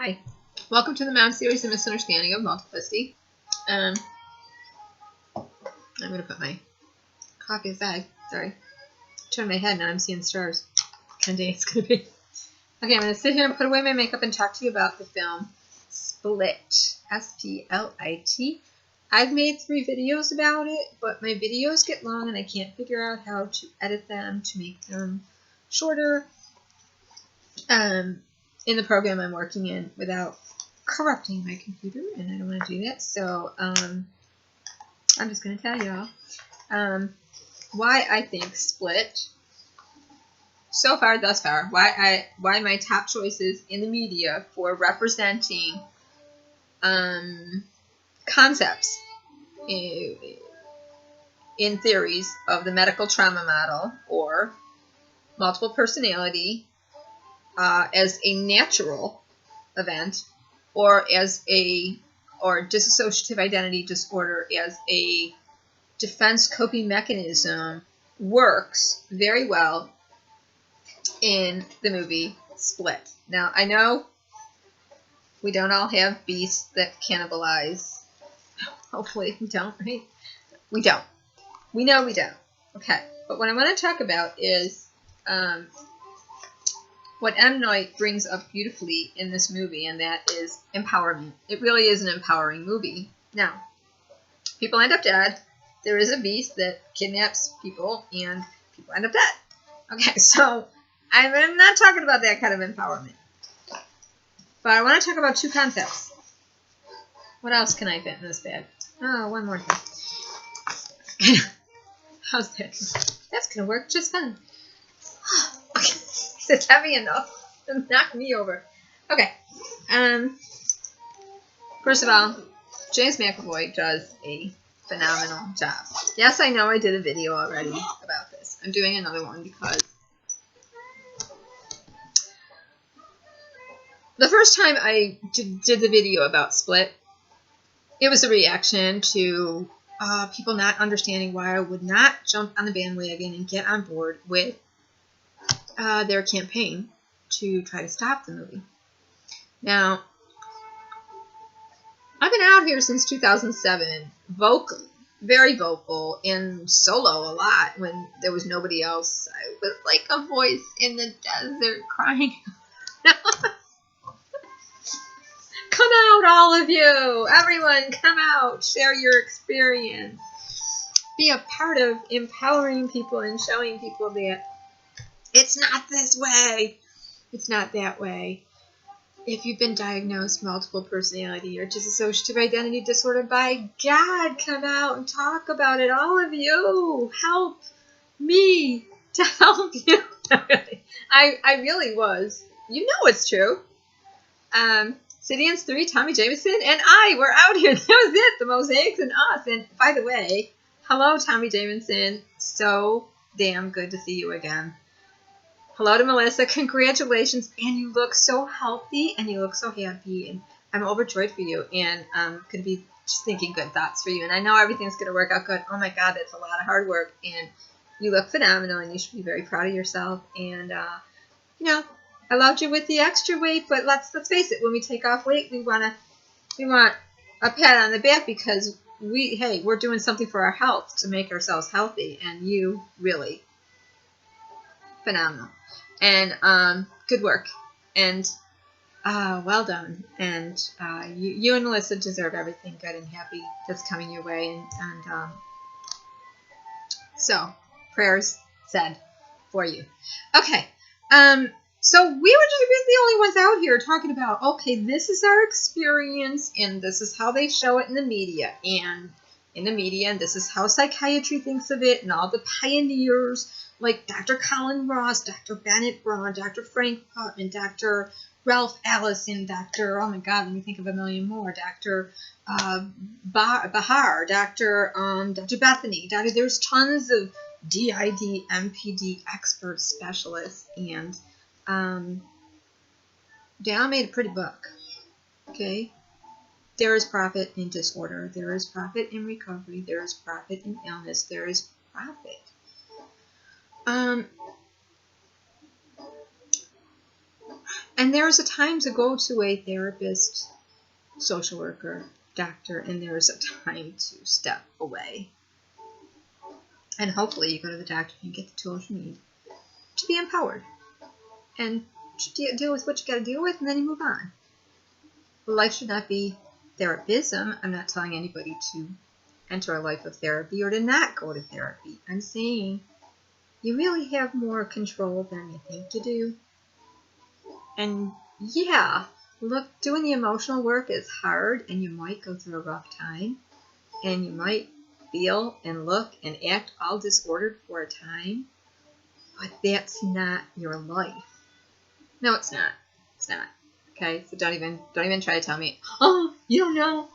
Hi, welcome to the Mount series of Misunderstanding of Multiplicity. I'm going to put my coffee aside. Sorry. Turn my head now, I'm seeing stars. What kind of day it's going to be. Okay, I'm going to sit here and put away my makeup and talk to you about the film Split. S-P-L-I-T. I've made 3 videos about it, but my videos get long and I can't figure out how to edit them to make them shorter in the program I'm working in without corrupting my computer, and I don't want to do that. So I'm just going to tell y'all why I think Split, thus far, why my top choices in the media for representing concepts in theories of the medical trauma model or multiple personality as a natural event, or dissociative identity disorder as a defense coping mechanism, works very well in the movie Split. Now, I know we don't all have beasts that cannibalize. Hopefully we don't, right? We don't. We know we don't. Okay. But what I want to talk about is what M. Night brings up beautifully in this movie, and that is empowerment. It really is an empowering movie. Now, people end up dead. There is a beast that kidnaps people, and people end up dead. Okay, so I'm not talking about that kind of empowerment. But I want to talk about 2 concepts. What else can I fit in this bag? Oh, one more thing. How's that? That's going to work just fine. Okay. It's heavy enough to knock me over. Okay. First of all, James McAvoy does a phenomenal job. Yes, I know I did a video already about this. I'm doing another one because the first time I did the video about Split, it was a reaction to people not understanding why I would not jump on the bandwagon and get on board with their campaign to try to stop the movie. Now, I've been out here since 2007, very vocal, and solo a lot when there was nobody else. I was like a voice in the desert crying. Come out, all of you! Everyone, come out! Share your experience. Be a part of empowering people and showing people that it's not this way. It's not that way. If you've been diagnosed multiple personality or dissociative identity disorder, by God, come out and talk about it. All of you, help me to help you. I really was. You know it's true. Sidians 3, Tommy Jameson, and I were out here. That was it. The Mosaics and us. And by the way, hello, Tommy Jameson. So damn good to see you again. Hello to Melissa. Congratulations. And you look so healthy and you look so happy. And I'm overjoyed for you. And could be just thinking good thoughts for you. And I know everything's going to work out good. Oh my God, that's a lot of hard work. And you look phenomenal. And you should be very proud of yourself. And, I loved you with the extra weight. But let's face it. When we take off weight, we want a pat on the back because we're doing something for our health to make ourselves healthy. And you really phenomenal. And good work, and well done. And you and Melissa deserve everything good and happy that's coming your way. And so prayers said for you. Okay. So we were the only ones out here talking about, okay, this is our experience, and this is how they show it in the media, and this is how psychiatry thinks of it, and all the pioneers like Dr. Colin Ross, Dr. Bennett Braun, Dr. Frank Putman, Dr. Ralph Allison, Dr. Oh my God, let me think of a million more. Dr. Bahar, Dr. Bethany, there's tons of D.I.D, MPD expert specialists, and they all made a pretty buck. Okay? There is profit in disorder. There is profit in recovery. There is profit in illness. There is profit. And there's a time to go to a therapist, social worker, doctor, and there's a time to step away. And hopefully you go to the doctor and get the tools you need to be empowered and to deal with what you got to deal with, and then you move on. Life should not be therapism. I'm not telling anybody to enter a life of therapy or to not go to therapy. I'm saying you really have more control than you think you do. And yeah, look, doing the emotional work is hard, and you might go through a rough time, and you might feel and look and act all disordered for a time, but that's not your life. No, it's not. It's not. Okay, so don't even try to tell me, oh, you don't know,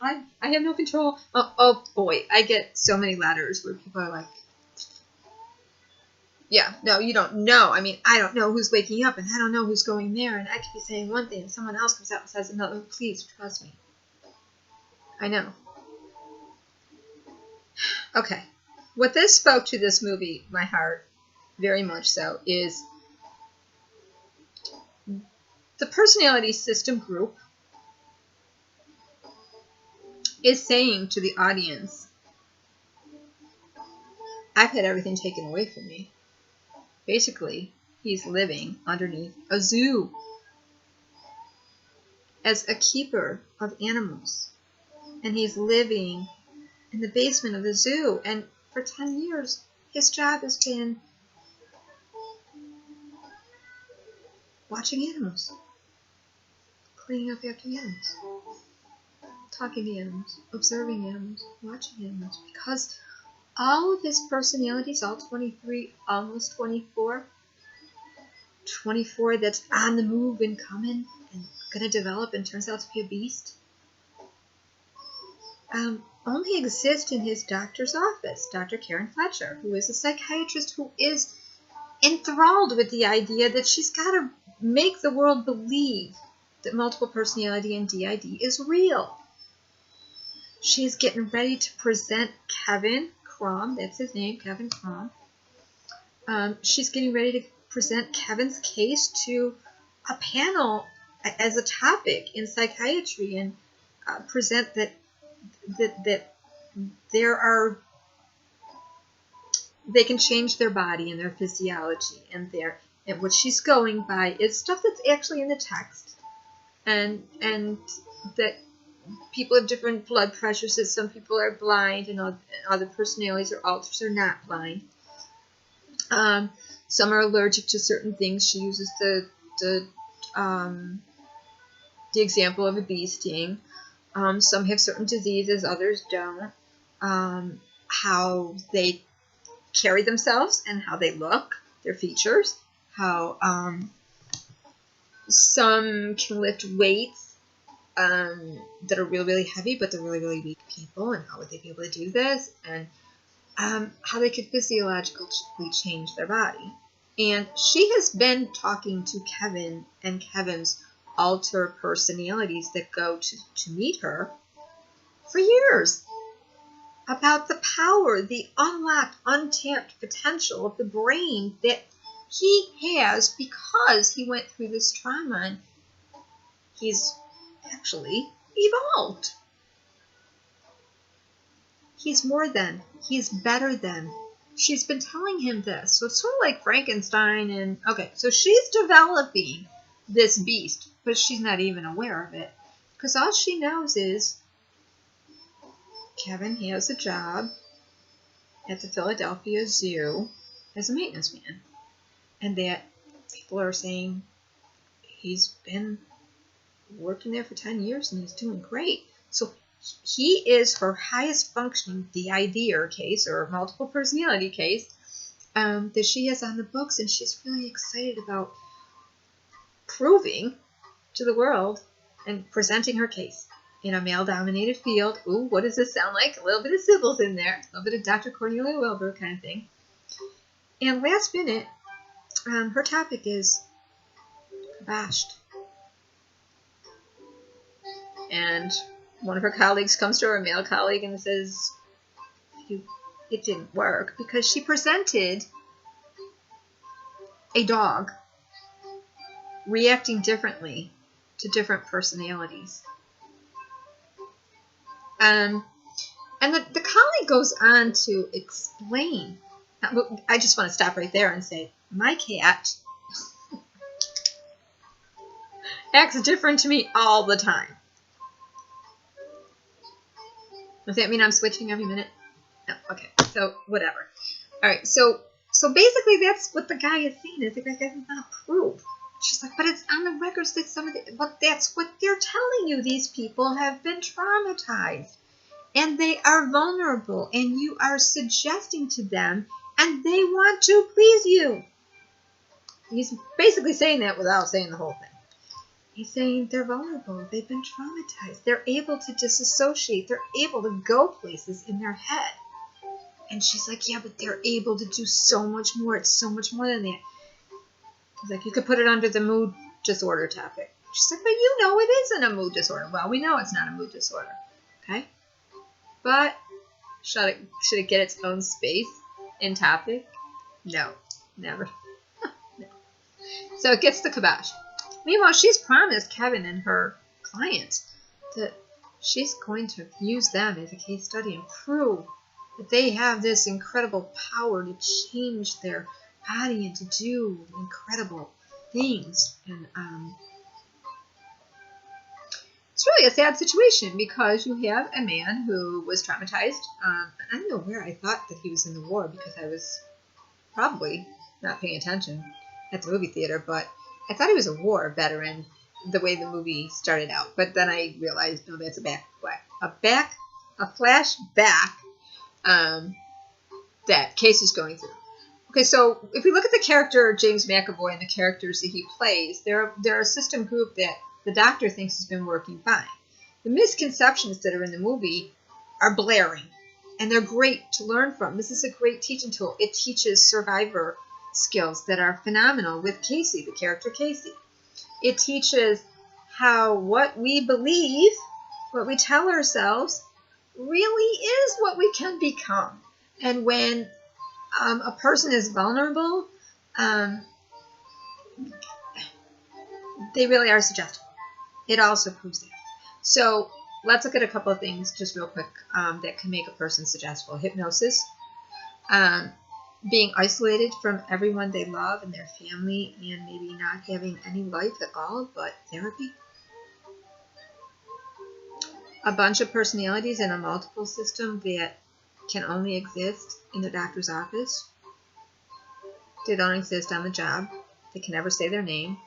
I have no control. Oh boy, I get so many letters where people are like, yeah, no, you don't know. I mean, I don't know who's waking up, and I don't know who's going there, and I could be saying one thing, and someone else comes out and says another. Please, trust me. I know. Okay. What this spoke to this movie, my heart, very much so, is the personality system group is saying to the audience, I've had everything taken away from me. Basically, he's living underneath a zoo as a keeper of animals. And he's living in the basement of the zoo. And for 10 years, his job has been watching animals, cleaning up after animals, talking to animals, observing animals, watching animals. Because all of his personalities, all 23, almost 24 that's on the move and coming and going to develop and turns out to be a beast, only exist in his doctor's office, Dr. Karen Fletcher, who is a psychiatrist who is enthralled with the idea that she's got to make the world believe that multiple personality and D.I.D. is real. She's getting ready to present Kevin Crom, that's his name, Kevin Crom. She's getting ready to present Kevin's case to a panel as a topic in psychiatry and present that they can change their body and their physiology, and what she's going by is stuff that's actually in the text, and that people have different blood pressures, that some people are blind and other personalities or alters are not blind. Some are allergic to certain things. She uses the example of a bee sting. Some have certain diseases, others don't. How they carry themselves and how they look, their features. How some can lift weights that are really, really heavy, but they're really, really weak people, and how would they be able to do this? And how they could physiologically change their body. And she has been talking to Kevin and Kevin's alter personalities that go to meet her for years about the power, the unlocked, untapped potential of the brain that he has because he went through this trauma and he's actually evolved. He's more than. He's better than. She's been telling him this. So it's sort of like Frankenstein and... Okay, so she's developing this beast, but she's not even aware of it. Because all she knows is Kevin has a job at the Philadelphia Zoo as a maintenance man. And that people are saying he's been working there for 10 years and he's doing great. So he is her highest functioning D.I.D. case or multiple personality case that she has on the books, and she's really excited about proving to the world and presenting her case in a male-dominated field. Ooh, what does this sound like? A little bit of Sybil's in there, a little bit of Dr. Cornelia Wilbur kind of thing. And last minute, her topic is bashed. And one of her colleagues comes to her, a male colleague, and says, it didn't work because she presented a dog reacting differently to different personalities. And the colleague goes on to explain. I just want to stop right there and say, my cat acts different to me all the time. Does that mean I'm switching every minute? No, okay. So, whatever. All right, so basically that's what the guy is saying. Is the guy does not prove. She's like, but it's on the records that but that's what they're telling you. These people have been traumatized. And they are vulnerable. And you are suggesting to them, and they want to please you. He's basically saying that without saying the whole thing. He's saying they're vulnerable. They've been traumatized. They're able to disassociate. They're able to go places in their head. And she's like, yeah, but they're able to do so much more. It's so much more than that. He's like, you could put it under the mood disorder topic. She's like, but you know it isn't a mood disorder. Well, we know it's not a mood disorder. Okay? But should it get its own space in topic? No. Never. No. So it gets the kibosh. Meanwhile, she's promised Kevin and her clients that she's going to use them as a case study and prove that they have this incredible power to change their body and to do incredible things. And it's really a sad situation because you have a man who was traumatized. I don't know where I thought that he was in the war because I was probably not paying attention at the movie theater, but I thought he was a war veteran the way the movie started out. But then I realized, no, that's a flashback that Casey's going through. Okay, so if we look at the character James McAvoy and the characters that he plays, they're a system group that the doctor thinks has been working fine. The misconceptions that are in the movie are blaring, and they're great to learn from. This is a great teaching tool. It teaches survivor skills that are phenomenal with Casey, the character Casey. It teaches how what we believe, what we tell ourselves, really is what we can become. And when a person is vulnerable, they really are suggestible. It also proves that. So let's look at a couple of things just real quick that can make a person suggestible. Hypnosis, being isolated from everyone they love and their family, and maybe not having any life at all but therapy. A bunch of personalities in a multiple system that can only exist in the doctor's office. They don't exist on the job. They can never say their name.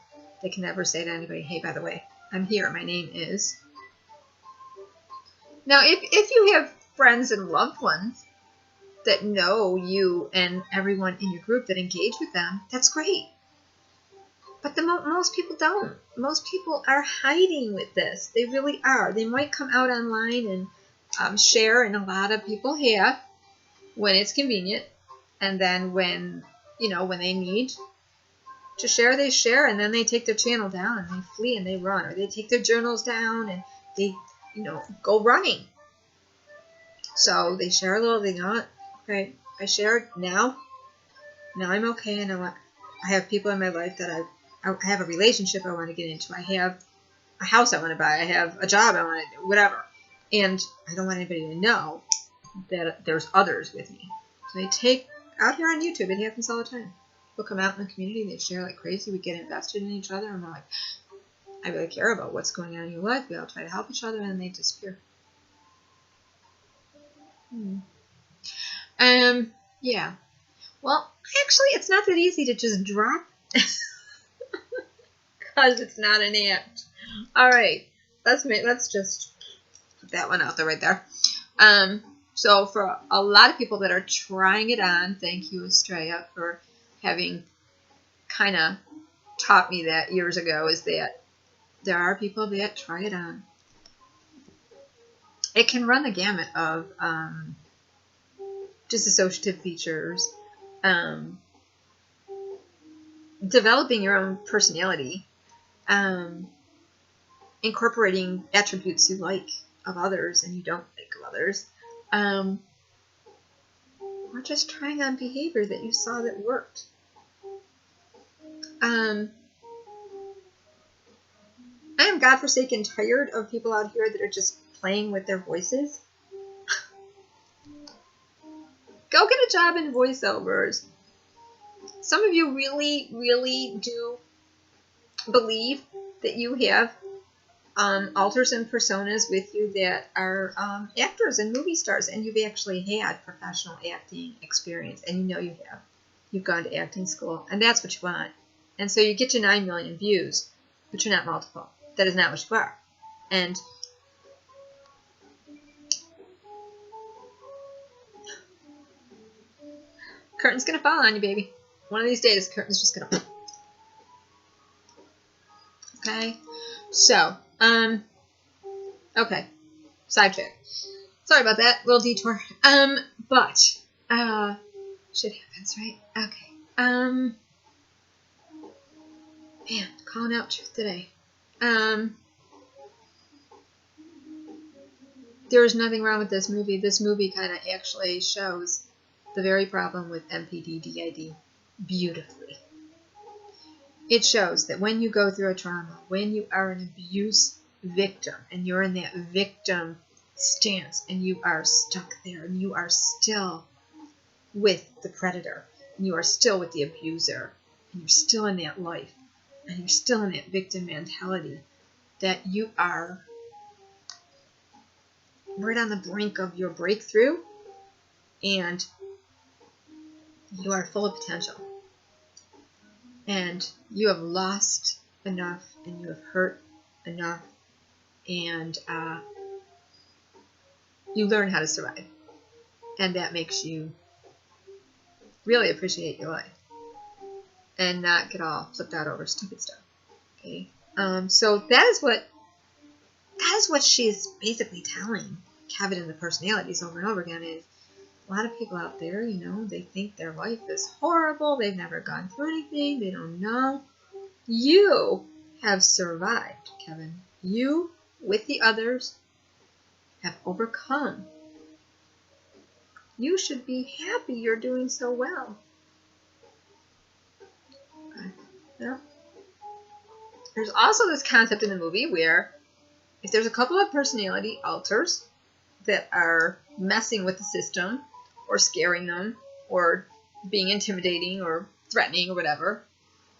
They can never say to anybody, hey, by the way, I'm here. My name is. Now, if you have friends and loved ones that know you and everyone in your group that engage with them, that's great. But most people don't. Most people are hiding with this. They really are. They might come out online and share, and a lot of people have when it's convenient. And then when they need to share, they share, and then they take their channel down and they flee and they run, or they take their journals down and they, go running. So they share a little, they go, okay, I shared now I'm okay, and I have people in my life that I have a relationship I want to get into. I have a house I want to buy. I have a job I want to do, whatever. And I don't want anybody to know that there's others with me. So they take, out here on YouTube, it happens all the time. People come out in the community, they share like crazy, we get invested in each other, and we're like, I really care about what's going on in your life, we all try to help each other, and then they disappear. Yeah. Well, actually, it's not that easy to just drop, because it's not an act. All right, let's just put that one out there right there. So for a lot of people that are trying it on, thank you, Estrella, for having kind of taught me that years ago, is that there are people that try it on. It can run the gamut of dissociative features, developing your own personality, incorporating attributes you like of others and you don't like of others, or just trying on behavior that you saw that worked. I'm godforsaken tired of people out here that are just playing with their voices. Go get a job in voiceovers. Some of you really, really do believe that you have alters and personas with you that are actors and movie stars, and you've actually had professional acting experience, and you know you have. You've gone to acting school, and that's what you want. And so you get your 9 million views, but you're not multiple. That is not what you are. And curtain's gonna fall on you, baby. One of these days, curtain's just gonna. Okay. So, okay. Sidetrack. Sorry about that little detour. But shit happens, right? Okay. Man, calling out truth today. There is nothing wrong with this movie. This movie kind of actually shows the very problem with MPD, D.I D beautifully. It shows that when you go through a trauma, when you are an abuse victim, and you're in that victim stance, and you are stuck there, and you are still with the predator, and you are still with the abuser, and you're still in that life, and you're still in that victim mentality, that you are right on the brink of your breakthrough, and you are full of potential. And you have lost enough, and you have hurt enough, and you learn how to survive. And that makes you really appreciate your life and not get all flipped out over stupid stuff. Okay. So that is what she's basically telling Kevin and the personalities over and over again is a lot of people out there, you know, they think their life is horrible. They've never gone through anything. They don't know. You have survived, Kevin. You, with the others, have overcome. You should be happy you're doing so well. Okay. Yeah. There's also this concept in the movie where if there's a couple of personality alters that are messing with the system or scaring them or being intimidating or threatening or whatever,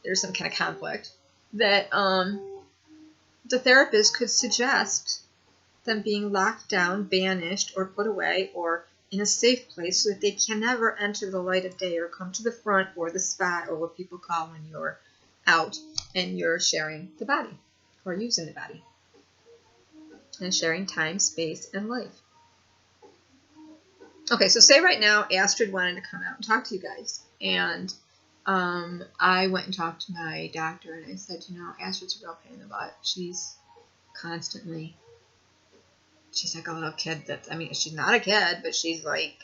there's some kind of conflict, that the therapist could suggest them being locked down, banished, or put away, or in a safe place so that they can never enter the light of day or come to the front or the spot or what people call when you're out and you're sharing the body or using the body and sharing time, space, and life. Okay, so say right now Astrid wanted to come out and talk to you guys, and I went and talked to my doctor, and I said, you know, Astrid's a real pain in the butt. She's constantly, she's like a little kid she's not a kid, but she's like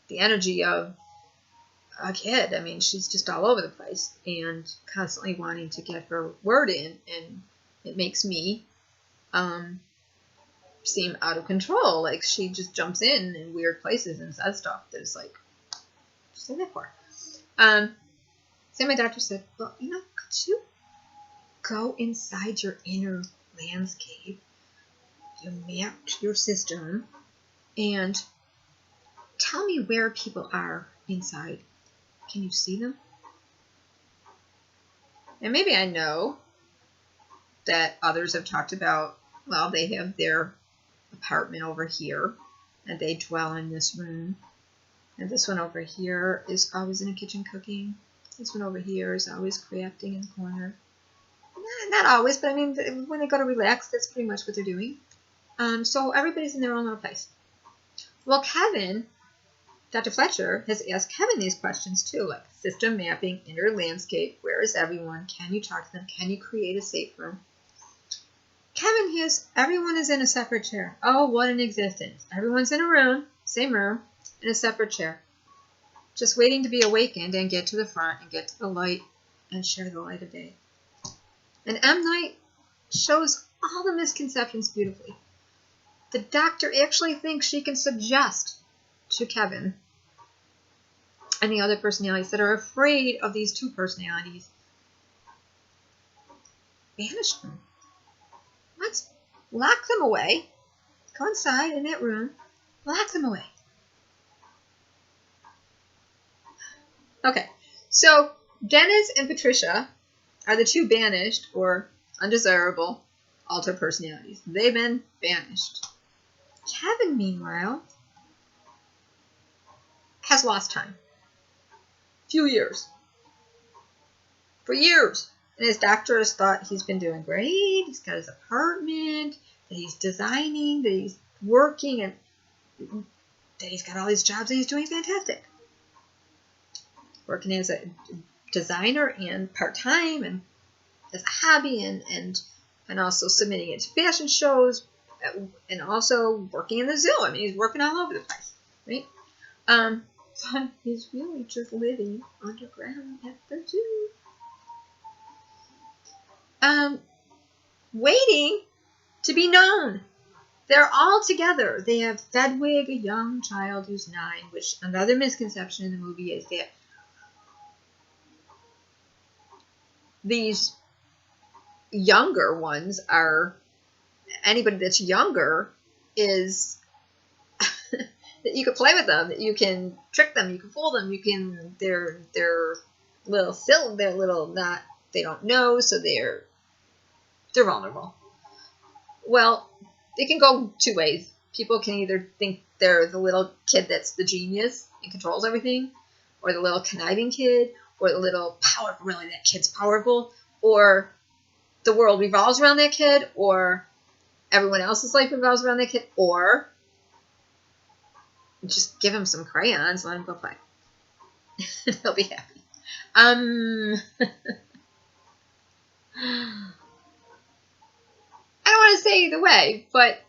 the energy of a kid. I mean, she's just all over the place and constantly wanting to get her word in, and it makes me seem out of control. Like, she just jumps in weird places and says stuff that is like, what's in there for? So my doctor said, well, you know, could you go inside your inner landscape, you mapped your system, and tell me where people are inside. Can you see them? And maybe I know that others have talked about, well, they have their apartment over here, and they dwell in this room. And this one over here is always in the kitchen cooking. This one over here is always crafting in the corner. Not always, but I mean, when they go to relax, that's pretty much what they're doing. So everybody's in their own little place. Well, Kevin, Dr. Fletcher, has asked Kevin these questions too, like system mapping, inner landscape, where is everyone? Can you talk to them? Can you create a safe room? Kevin has, everyone is in a separate chair. Oh, what an existence. Everyone's in a room, same room, in a separate chair. Just waiting to be awakened and get to the front and get to the light and share the light of day. And M. Night shows all the misconceptions beautifully. The doctor actually thinks she can suggest to Kevin and the other personalities that are afraid of these two personalities, banish them. lock them away, go inside in that room, lock them away. Okay, so Dennis and Patricia are the two banished or undesirable alter personalities. They've been banished. Kevin, meanwhile, has lost time. Few years. For years. And his doctor has thought he's been doing great. He's got his apartment, that he's designing, that he's working, and that he's got all these jobs and he's doing fantastic. Working as a designer and part-time and as a hobby and also submitting it to fashion shows and also working in the zoo. I mean, he's working all over the place, right? But he's really just living underground at the zoo. Waiting to be known. They're all together. They have Fedwig, a young child who's 9, which another misconception in the movie is that these younger ones are, anybody that's younger is that you can play with them, that you can trick them, you can fool them, you can, they're little silly, they're little not, they don't know, so they're vulnerable. Well, it can go two ways. People can either think they're the little kid that's the genius and controls everything, or the little conniving kid, or the little powerful, really that kid's powerful, or the world revolves around that kid, or everyone else's life revolves around that kid, or just give him some crayons, let him go play. He'll be happy. I don't want to say either way, but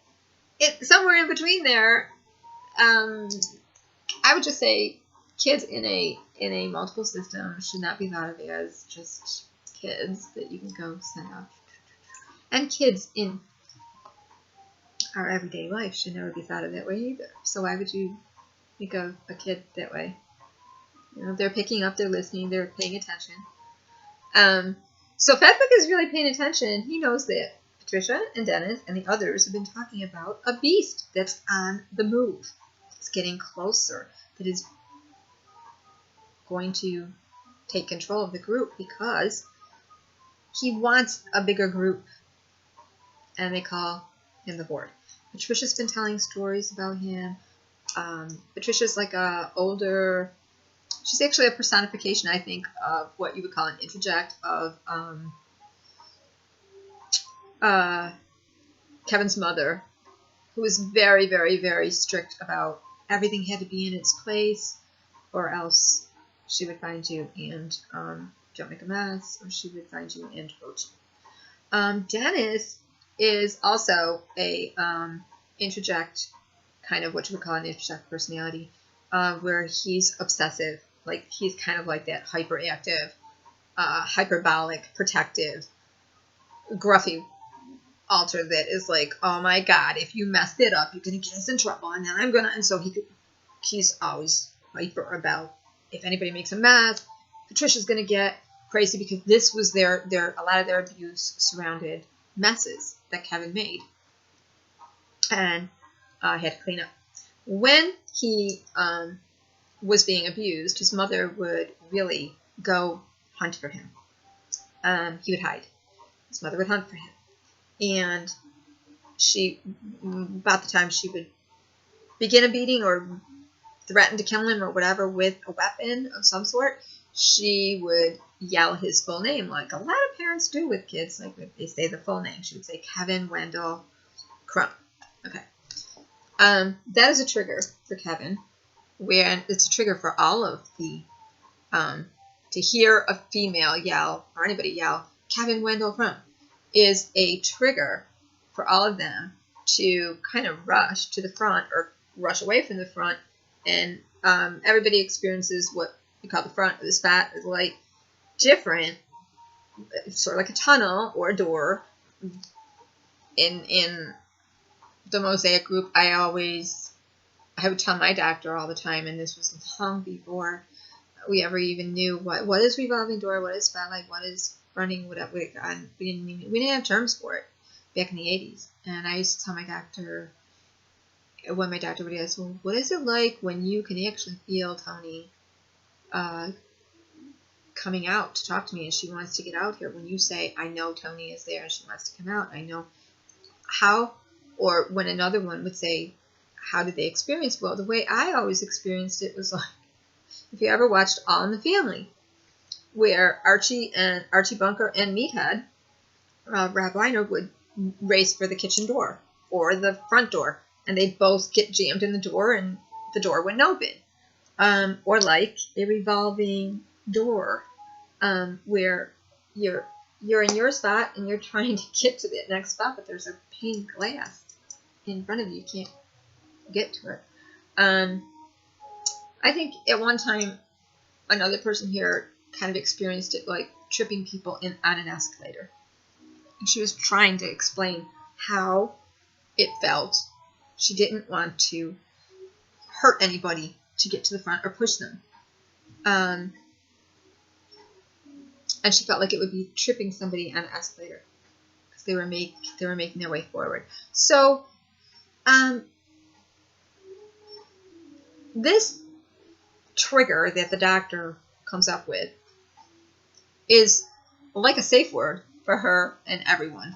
somewhere in between there, I would just say kids in a multiple system should not be thought of as just kids that you can go send off. And kids in our everyday life should never be thought of that way either. So why would you think of a kid that way? You know, they're picking up, they're listening, they're paying attention. So Fedwick is really paying attention. He knows that Patricia and Dennis and the others have been talking about a beast that's on the move. It's getting closer. That is going to take control of the group because he wants a bigger group. And they call him the Horde. Patricia's been telling stories about him. Patricia's like a older, she's actually a personification, I think, of what you would call an interject of Kevin's mother, who was very, very, very strict about everything had to be in its place, or else she would find you and don't make a mess, or she would find you and hurt you. Dennis is also a interject, kind of what you would call an interject personality, where he's obsessive. Like, he's kind of like that hyperactive, hyperbolic, protective, gruffy alter that is like, oh my god, if you messed it up, you're going to get us in trouble, and then I'm going to, and so he's always hyper about if anybody makes a mess, Patricia's going to get crazy because this was a lot of their abuse surrounded messes that Kevin made and had to clean up. When he was being abused, his mother would really go hunt for him. He would hide. His mother would hunt for him. And she, about the time she would begin a beating or threaten to kill him or whatever with a weapon of some sort, she would yell his full name, like a lot of parents do with kids. Like, if they say the full name, she would say Kevin Wendell Crump. Okay. That is a trigger for Kevin, where it's a trigger for all of the, to hear a female yell, or anybody yell, Kevin Wendell Crump, is a trigger for all of them to kind of rush to the front or rush away from the front. And everybody experiences what you call the front or the spot is like different, sort of like a tunnel or a door. In the Mosaic group, I would tell my doctor all the time, and this was long before we ever even knew what is revolving door, what is spotlight, what is running, whatever. We didn't have terms for it. back in the 80s. And I used to tell my doctor, when my doctor would ask, well, what is it like when you can actually feel Tony coming out to talk to me and she wants to get out here? When you say, I know Tony is there and she wants to come out, I know how. Or when another one would say, how did they experience it? Well, the way I always experienced it was like, if you ever watched All in the Family, where Archie Bunker and Meathead, Rob Reiner, would race for the kitchen door or the front door, and they both get jammed in the door and the door wouldn't open. Or like a revolving door, where you're in your spot and you're trying to get to that next spot, but there's a pane of glass in front of you. You can't get to it. I think at one time another person here kind of experienced it like tripping people on an escalator. And she was trying to explain how it felt. She didn't want to hurt anybody to get to the front or push them. And she felt like it would be tripping somebody on an escalator because they were making their way forward. So this trigger that the doctor comes up with is like a safe word for her and everyone.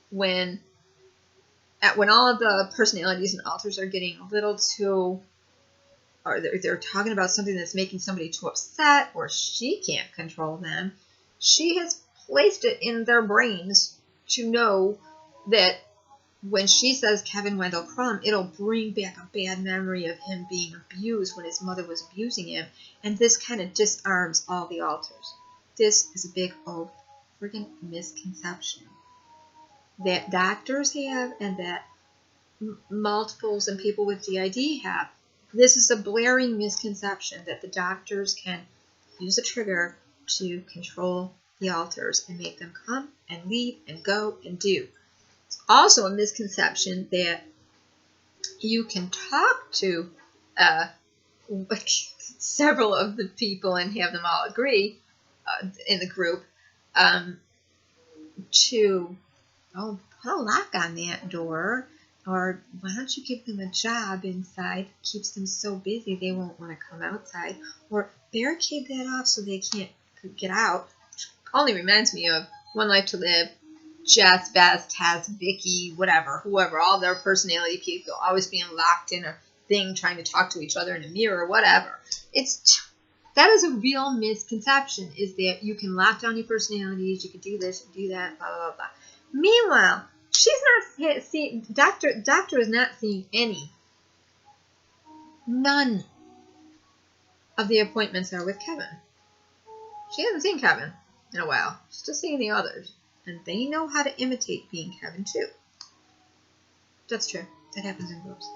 When all of the personalities and alters are getting a little too, or they're talking about something that's making somebody too upset, or she can't control them, she has placed it in their brains to know that when she says Kevin Wendell Crumb, it'll bring back a bad memory of him being abused when his mother was abusing him, and this kind of disarms all the alters. This is a big old freaking misconception that doctors have and that multiples and people with D.I.D. have. This is a blaring misconception that the doctors can use a trigger to control the alters and make them come and leave and go and do. It's also a misconception that you can talk to several of the people and have them all agree in the group to, oh, put a lock on that door, or why don't you give them a job inside that keeps them so busy they won't want to come outside, or barricade that off so they can't get out. Only reminds me of One Life to Live, Jess, Beth, Taz, Vicky, whatever, whoever, all their personality people always being locked in a thing trying to talk to each other in a mirror, whatever. That is a real misconception, is that you can lock down your personalities, you can do this, you can do that, blah, blah, blah. Meanwhile, she's not seeing, Doctor is not seeing none of the appointments are with Kevin. She hasn't seen Kevin in a while. She's just seeing the others. And they know how to imitate being Kevin, too. That's true. That happens in groups.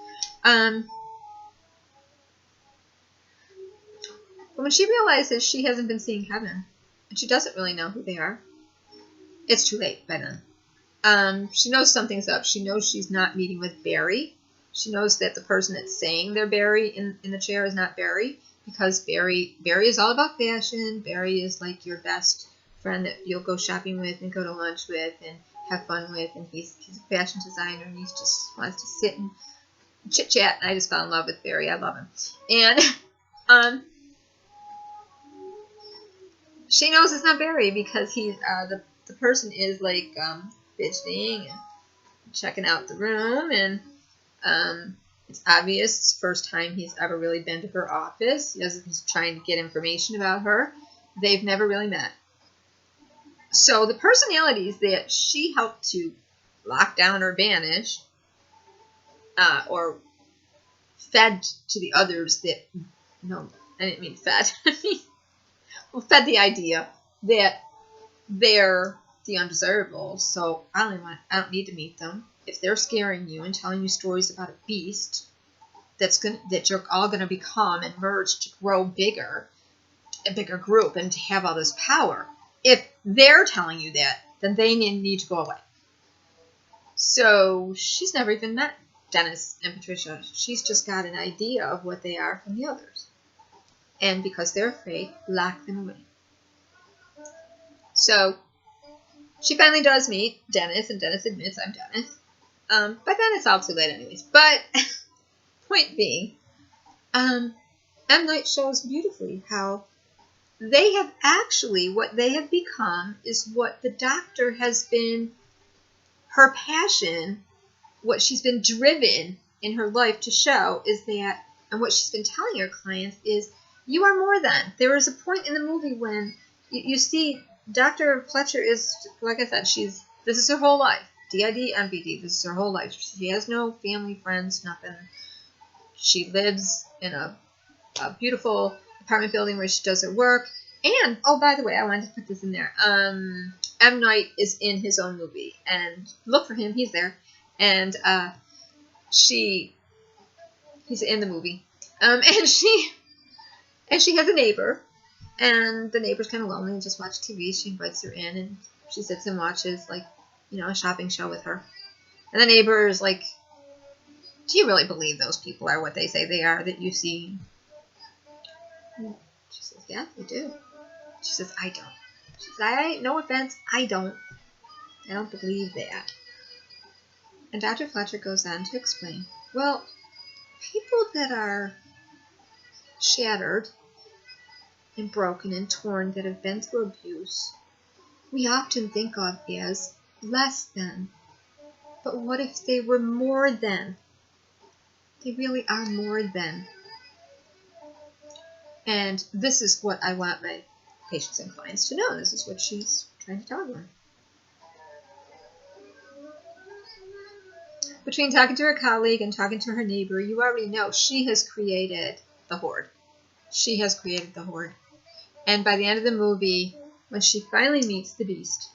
But when she realizes she hasn't been seeing Kevin, and she doesn't really know who they are, it's too late by then. She knows something's up. She knows she's not meeting with Barry. She knows that the person that's saying they're Barry in the chair is not Barry, because Barry is all about fashion. Barry is like your best friend that you'll go shopping with and go to lunch with and have fun with, and he's a fashion designer, and he just wants to sit and chit chat. And I just fell in love with Barry. I love him. And she knows it's not Barry because he's the person is like fidgeting and checking out the room, and it's obvious it's the first time he's ever really been to her office. He's trying to get information about her. They've never really met. So the personalities that she helped to lock down or banish, or fed to the others that, no, I didn't mean fed. Fed the idea that they're the undesirables, so I don't need to meet them. If they're scaring you and telling you stories about a beast that you're all gonna become and merge to grow bigger, a bigger group, and to have all this power, if they're telling you that, then they need to go away. So she's never even met Dennis and Patricia. She's just got an idea of what they are from the others. And because they're afraid, lock them away. So she finally does meet Dennis, and Dennis admits, I'm Dennis. But then it's all too late anyways. But, point being, M. Night shows beautifully how they have actually, what they have become is what the doctor has been, her passion, what she's been driven in her life to show is that, and what she's been telling her clients is, you are more than. There is a point in the movie when you see Dr. Fletcher is, like I said, this is her whole life. D.I.D, MPD, this is her whole life. She has no family, friends, nothing. She lives in a beautiful apartment building where she does her work. And, oh, by the way, I wanted to put this in there. M. Night is in his own movie. And look for him, he's there. And he's in the movie. And she has a neighbor. And the neighbor's kind of lonely and just watches TV. She invites her in, and she sits and watches, like, a shopping show with her. And the neighbor is like, do you really believe those people are what they say they are that you've seen? And she says, yeah, I do. She says, I don't. She says, no offense, I don't believe that. And Dr. Fletcher goes on to explain, well, people that are shattered and broken and torn, that have been through abuse, we often think of as less than. But what if they were more than? They really are more than. And this is what I want my patients and clients to know. This is what she's trying to tell them. Between talking to her colleague and talking to her neighbor, you already know she has created the Horde. She has created the Horde. And by the end of the movie, when she finally meets the beast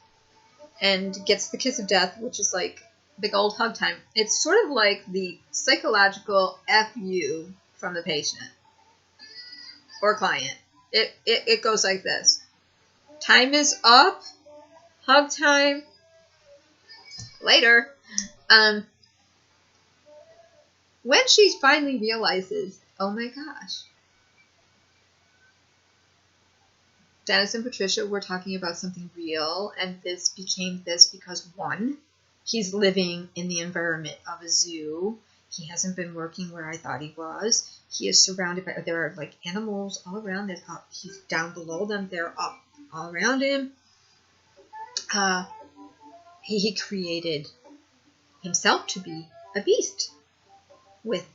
and gets the kiss of death, which is like big old hug time, it's sort of like the psychological FU from the patient or client. It goes like this. Time is up. Hug time. Later. When she finally realizes, oh my gosh, Dennis and Patricia were talking about something real, and this became this because, one, he's living in the environment of a zoo. He hasn't been working where I thought he was. He is surrounded by, there are like animals all around. He's down below them. They're up all around him. He created himself to be a beast with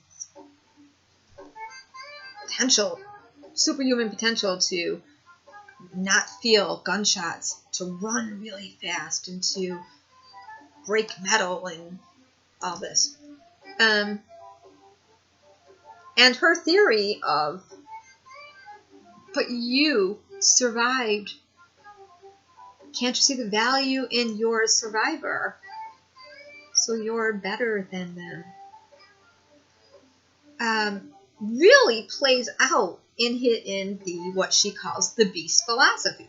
potential, superhuman potential to not feel gunshots, to run really fast, and to break metal and all this. And her theory of, but you survived. Can't you see the value in your survivor? So you're better than them. Really plays out in the what she calls the beast philosophy.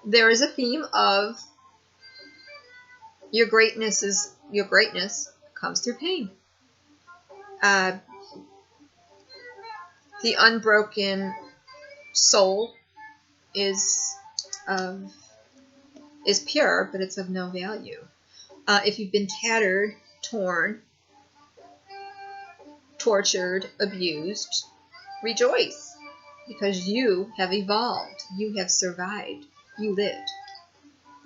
There is a theme of your greatness comes through pain. The unbroken soul is pure, but it's of no value. If you've been tattered, torn, tortured, abused, rejoice, because you have evolved, you have survived, you lived.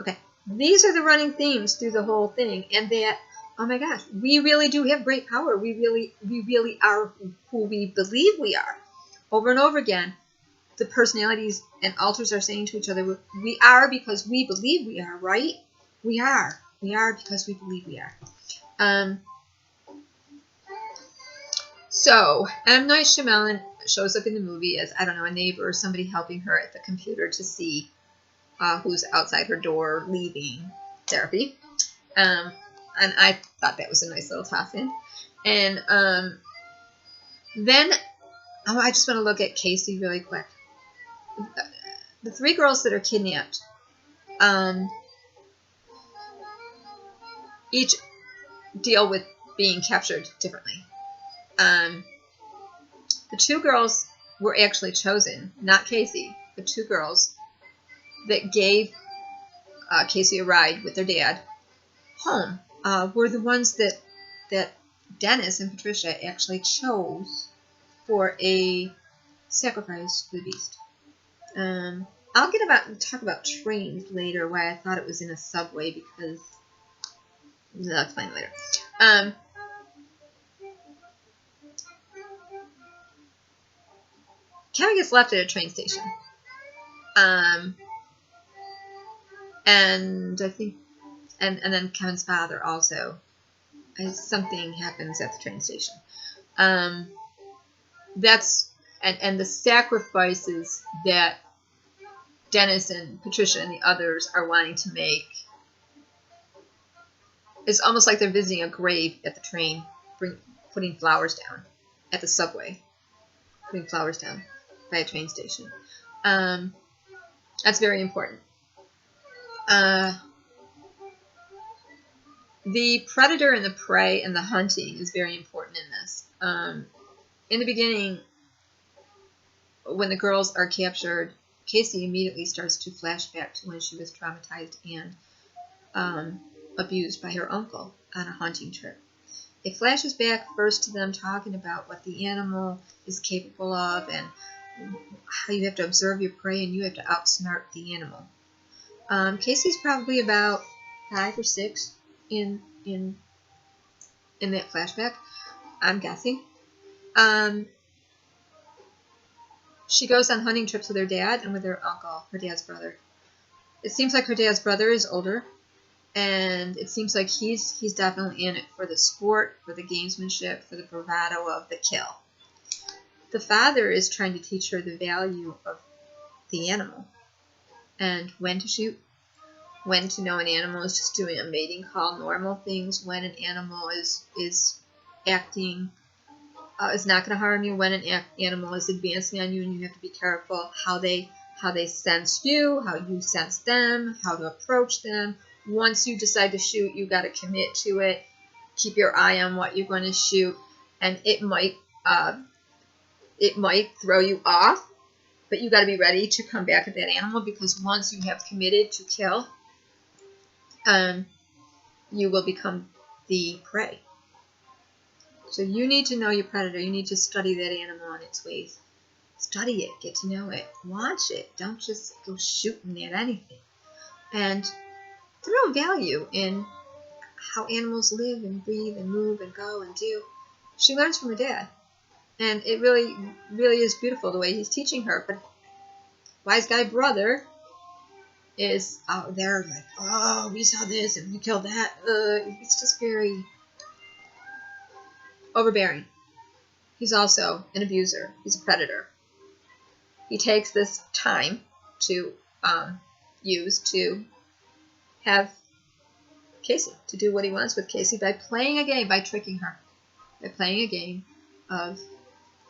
Okay, these are the running themes through the whole thing, and that, oh my gosh, we really do have great power. We really are who we believe we are. Over and over again, the personalities and alters are saying to each other, we are because we believe we are, right? We are because we believe we are. So, M. Night Shyamalan shows up in the movie as, I don't know, a neighbor or somebody helping her at the computer to see who's outside her door leaving therapy. And I thought that was a nice little toss-in. And then I just want to look at Casey really quick. The three girls that are kidnapped, each deal with being captured differently. The two girls were actually chosen, not Casey, the two girls that gave Casey a ride with their dad home were the ones that Dennis and Patricia actually chose for a sacrifice to the beast. I'll talk about trains later, why I thought it was in a subway, because I'll explain later. Kevin gets left at a train station. And I think, and then Kevin's father also, something happens at the train station. That's, and the sacrifices that Dennis and Patricia and the others are wanting to make, it's almost like they're visiting a grave at the train, putting flowers down at the subway, putting flowers down by a train station. That's very important. The predator and the prey and the hunting is very important in this. In the beginning, when the girls are captured, Casey immediately starts to flash back to when she was traumatized and abused by her uncle on a hunting trip. It flashes back first to them talking about what the animal is capable of and how you have to observe your prey and you have to outsmart the animal. Casey's probably about 5 or 6 in that flashback, I'm guessing. She goes on hunting trips with her dad and with her uncle, her dad's brother. It seems like her dad's brother is older, and it seems like he's definitely in it for the sport, for the gamesmanship, for the bravado of the kill. The father is trying to teach her the value of the animal and when to shoot, when to know an animal is just doing a mating call, normal things, when an animal is acting, is not going to harm you, when an animal is advancing on you and you have to be careful how they sense you, how you sense them, how to approach them. Once you decide to shoot, you got to commit to it. Keep your eye on what you're going to shoot, and it might throw you off, but you got to be ready to come back at that animal, because once you have committed to kill, you will become the prey. So you need to know your predator. You need to study that animal and its ways. Study it. Get to know it. Watch it. Don't just go shooting at anything. And the real value in how animals live and breathe and move and go and do, she learns from her dad. And it really, really is beautiful the way he's teaching her. But wise guy brother is out there like, oh, we saw this and we killed that. It's just very overbearing. He's also an abuser. He's a predator. He takes this time to use to have Casey, to do what he wants with Casey by playing a game, by tricking her, by playing a game of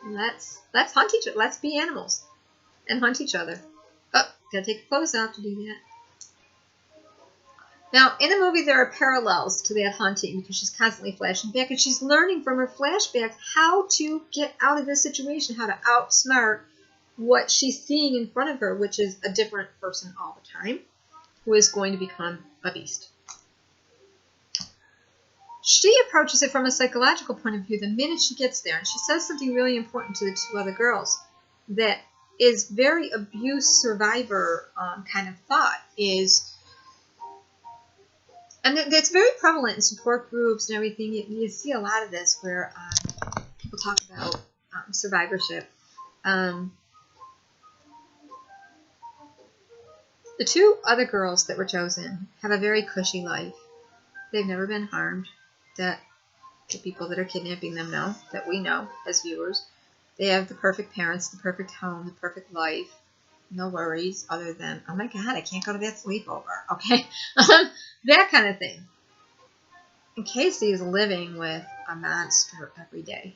let's hunt each other, let's be animals and hunt each other. Oh, gotta take your clothes off to do that. Now, in the movie, there are parallels to that hunting because she's constantly flashing back, and she's learning from her flashbacks how to get out of this situation, how to outsmart what she's seeing in front of her, which is a different person all the time, who is going to become a beast. She approaches it from a psychological point of view the minute she gets there, and she says something really important to the 2 other girls that is very abuse survivor kind of thought, and that's very prevalent in support groups and everything. You see a lot of this where people talk about survivorship. The 2 other girls that were chosen have a very cushy life. They've never been harmed. That the people that are kidnapping them know, that we know as viewers. They have the perfect parents, the perfect home, the perfect life. No worries other than, oh my God, I can't go to that sleepover. Okay? That kind of thing. And Casey is living with a monster every day.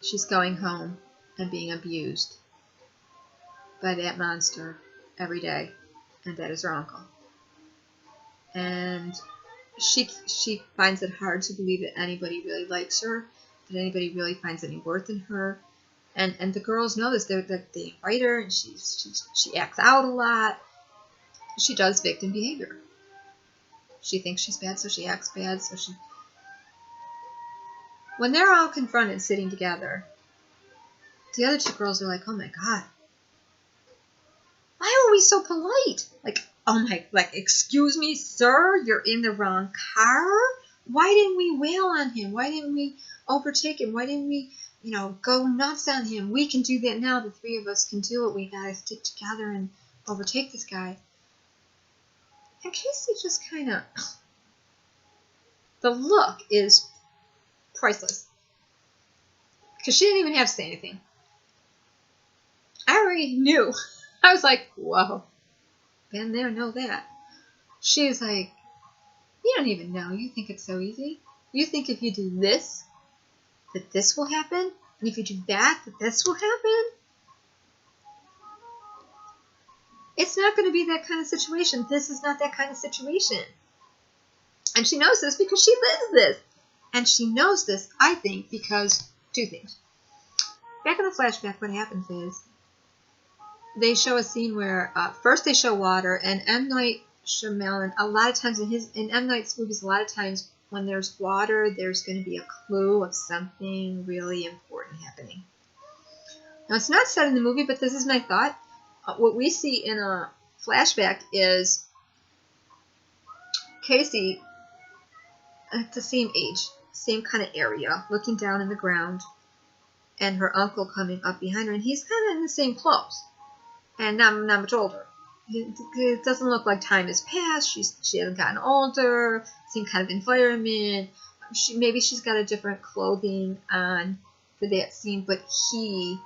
She's going home and being abused by that monster every day. And that is her uncle. And she finds it hard to believe that anybody really likes her, that anybody really finds any worth in her. And the girls know this. They invite her, and she acts out a lot. She does victim behavior. She thinks she's bad, so she acts bad. So she. When they're all confronted, sitting together, the other two girls are like, "Oh my god, why were we so polite? Like, oh my, like, excuse me, sir, you're in the wrong car. Why didn't we wail on him? Why didn't we overtake him? Why didn't we, go nuts on him? We can do that now. The three of us can do it. We gotta stick together and overtake this guy." And Casey just kind of, the look is priceless. Because she didn't even have to say anything. I already knew. I was like, whoa. Been there, know that. She's like, you don't even know. You think it's so easy. You think if you do this, that this will happen? And if you do that, that this will happen? It's not going to be that kind of situation. This is not that kind of situation. And she knows this because she lives this. And she knows this, I think, because two things. Back in the flashback, what happens is they show a scene where first they show water, and M. Night Shyamalan, a lot of times in M. Night's movies, a lot of times when there's water, there's going to be a clue of something really important happening. Now, it's not said in the movie, but this is my thought. What we see in a flashback is Casey at the same age, same kind of area, looking down in the ground, and her uncle coming up behind her, and he's kind of in the same clothes, and not much older. It doesn't look like time has passed. She hasn't gotten older. Same kind of environment. Maybe she's got a different clothing on for that scene, but he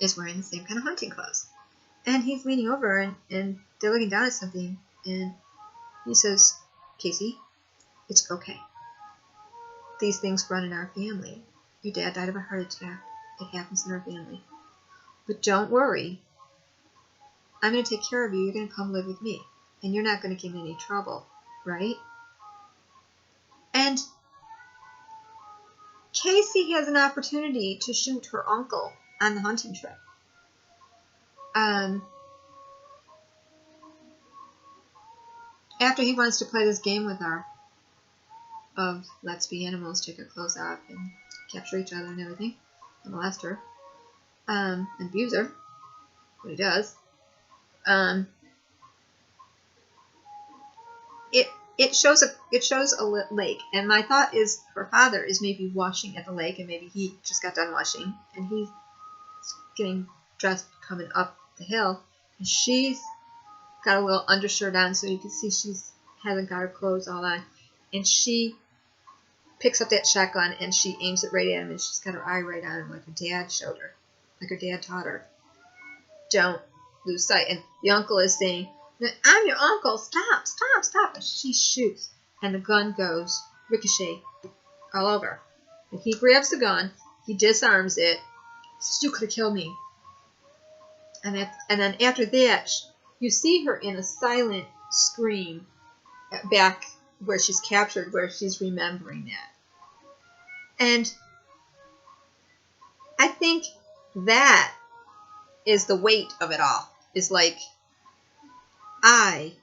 is wearing the same kind of hunting clothes. And he's leaning over, and they're looking down at something, and he says, "Casey, it's okay. These things run in our family. Your dad died of a heart attack. It happens in our family. But don't worry. I'm going to take care of you. You're going to come live with me. And you're not going to get in any trouble, right?" And Casey has an opportunity to shoot her uncle on the hunting trip. After he wants to play this game with her of let's be animals, take our clothes off, and capture each other and everything, and molest her, and abuse her, what he does, it shows a lake, and my thought is her father is maybe washing at the lake, and maybe he just got done washing, and he's getting dressed coming up the hill, and she's got a little undershirt on, so you can see she hasn't got her clothes all on, and she picks up that shotgun and she aims it right at him, and she's got her eye right on him, like her dad showed her, like her dad taught her. Don't lose sight. And the uncle is saying, "I'm your uncle. Stop, stop, stop!" And she shoots, and the gun goes ricochet all over. And he grabs the gun, he disarms it. He says, "You could have killed me." And then after that, you see her in a silent scream back where she's captured, where she's remembering that. And I think that is the weight of it all. Is like, I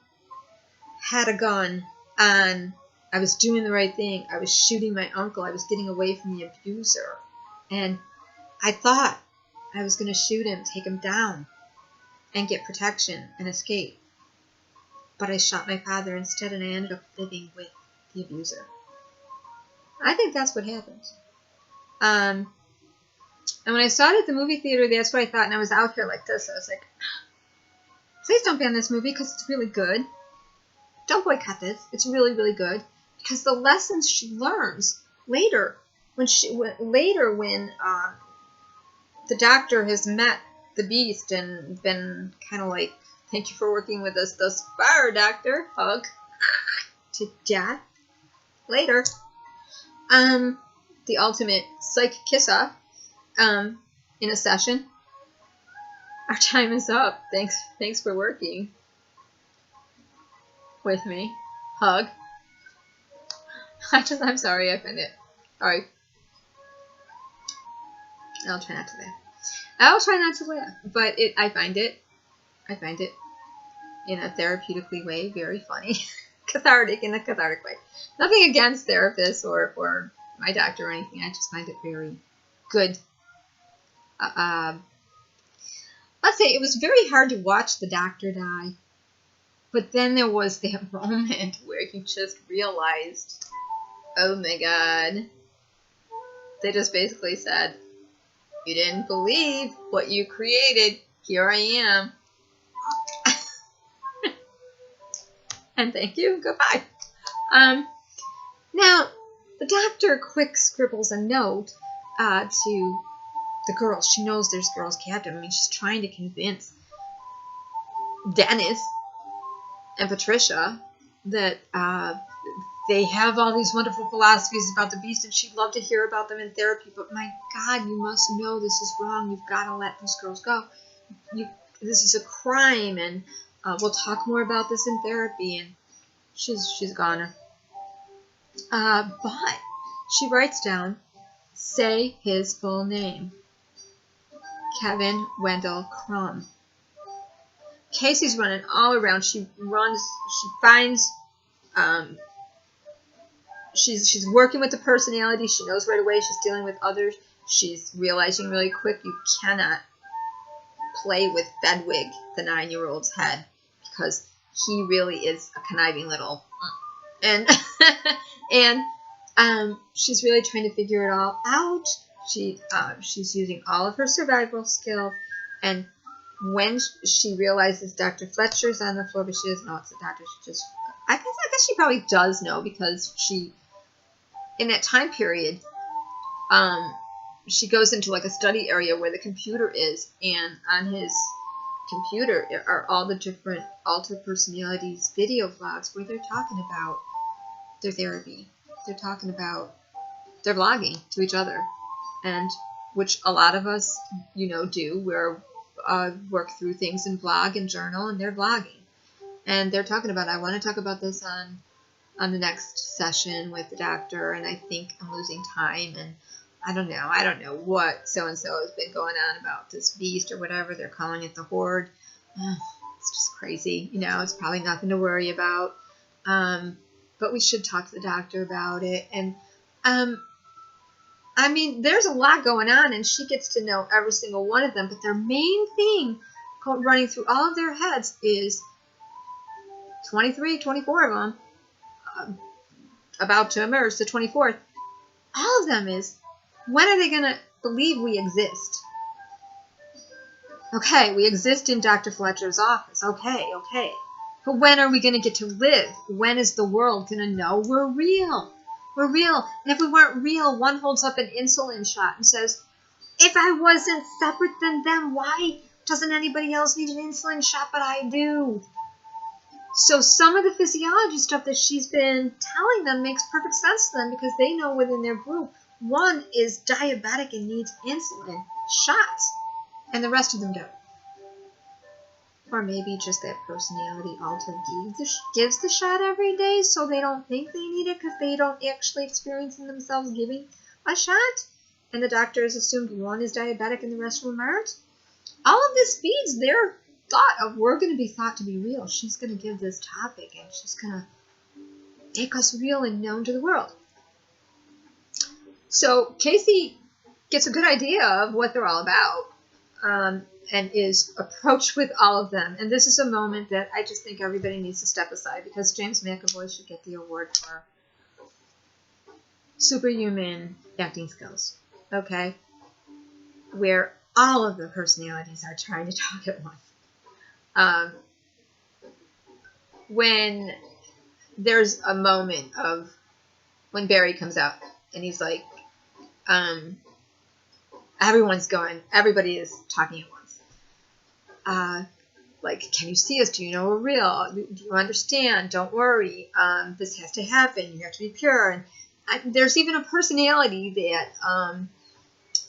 had a gun on, I was doing the right thing, I was shooting my uncle, I was getting away from the abuser, and I thought I was going to shoot him, take him down, and get protection and escape. But I shot my father instead, and I ended up living with the abuser. I think that's what happens. And when I saw it at the movie theater, that's what I thought, and I was out here like this. I was like, please don't ban this movie because it's really good. Don't boycott this. It's really, really good. Because the lessons she learns later, when the doctor has met the beast and been kind of like, "Thank you for working with us thus far, doctor." Hug to death. Later, the ultimate psych kiss-off in a session. Our time is up. Thanks for working with me. Hug. I'm sorry, I find it. Alright. I'll try not to laugh. I'll try not to laugh, but I find it in a therapeutically way very funny, cathartic in a cathartic way. Nothing against therapists or my doctor or anything. I just find it very good. Let's say it was very hard to watch the doctor die, but then there was that moment where you just realized, oh my God. They just basically said, you didn't believe what you created. Here I am. And thank you. Goodbye. Now, the doctor quick scribbles a note to the girls. She knows there's girls captive. I mean, she's trying to convince Dennis and Patricia that they have all these wonderful philosophies about the beast, and she'd love to hear about them in therapy. But my God, you must know this is wrong. You've got to let these girls go. This is a crime, and we'll talk more about this in therapy. And she's a goner. But she writes down, say his full name. Kevin Wendell Crumb. Casey's running all around. She finds, she's working with the personality. She knows right away she's dealing with others. She's realizing really quick you cannot play with Bedwig, the 9-year-old's head, because he really is a conniving little, and she's really trying to figure it all out. She's using all of her survival skills, and when she realizes Dr. Fletcher's on the floor, but she doesn't know it's the doctor, I guess she probably does know, because she, in that time period, she goes into like a study area where the computer is, and on his computer are all the different alter personalities video vlogs where they're talking about their therapy. They're talking about their vlogging to each other, and which a lot of us, do. We're work through things and vlog and journal, and they're vlogging, and they're talking about, I want to talk about this on the next session with the doctor, and I think I'm losing time, and I don't know what so-and-so has been going on about this beast or whatever. They're calling it the Horde. It's just crazy. It's probably nothing to worry about. But we should talk to the doctor about it. And, I mean, there's a lot going on, and she gets to know every single one of them. But their main thing running through all of their heads is 23, 24 of them, about to emerge, the 24th. All of them is, when are they going to believe we exist? Okay, we exist in Dr. Fletcher's office. Okay. But when are we going to get to live? When is the world going to know we're real? We're real. And if we weren't real, one holds up an insulin shot and says, if I wasn't separate than them, why doesn't anybody else need an insulin shot, but I do? So some of the physiology stuff that she's been telling them makes perfect sense to them, because they know within their group, one is diabetic and needs insulin shots, and the rest of them don't. Or maybe just that personality alter gives the shot every day, so they don't think they need it because they don't actually experience in themselves giving a shot. And the doctor has assumed one is diabetic and the rest of them aren't. All of this feeds their thought of, we're going to be thought to be real. She's going to give this topic, and she's going to make us real and known to the world. So Casey gets a good idea of what they're all about, and is approached with all of them. And this is a moment that I just think everybody needs to step aside, because James McAvoy should get the award for superhuman acting skills, okay? Where all of the personalities are trying to talk at once. When there's a moment of when Barry comes out and he's like, everybody is talking at once. Like, can you see us? Do you know we're real? Do you understand? Don't worry. This has to happen. You have to be pure. And there's even a personality that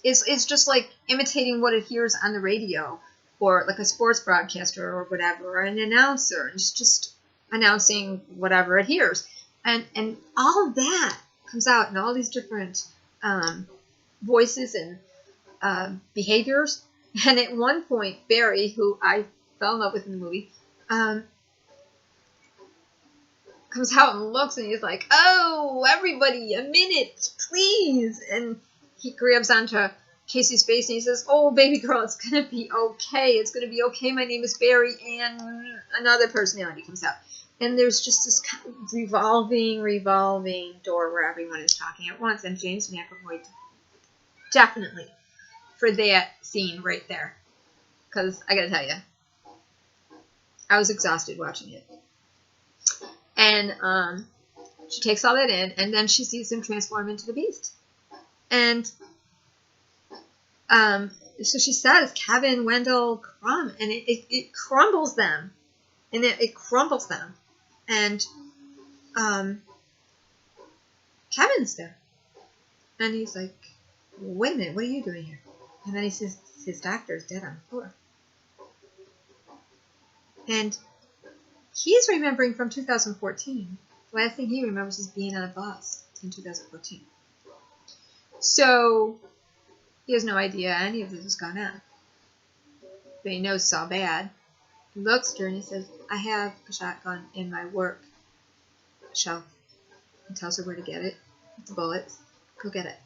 is just like imitating what it hears on the radio, or like a sports broadcaster or whatever, or an announcer, and just announcing whatever it hears. And all of that comes out in all these different voices and behaviors. And at one point, Barry, who I fell in love with in the movie, comes out and looks, and he's like, "Oh, everybody, a minute, please!" And he grabs onto Casey's face and he says, "Oh, baby girl, it's gonna be okay. It's gonna be okay. My name is Barry," and another personality comes out. And there's just this kind of revolving door where everyone is talking at once. And James McAvoy, definitely for that scene right there. Because I gotta tell you, I was exhausted watching it. And she takes all that in, and then she sees him transform into the beast. And so she says, "Kevin, Wendell, Crumb," and it crumbles them. And it crumbles them. And Kevin's there. And he's like, "Wait a minute, what are you doing here?" And then he says his doctor's dead on the floor. And he's remembering from 2014. The last thing he remembers is being on a bus in 2014. So he has no idea any of this has gone on. But he knows it's all bad. He looks at her and he says, "I have a shotgun in my work shelf." He tells her where to get it. The bullets. "Go get it.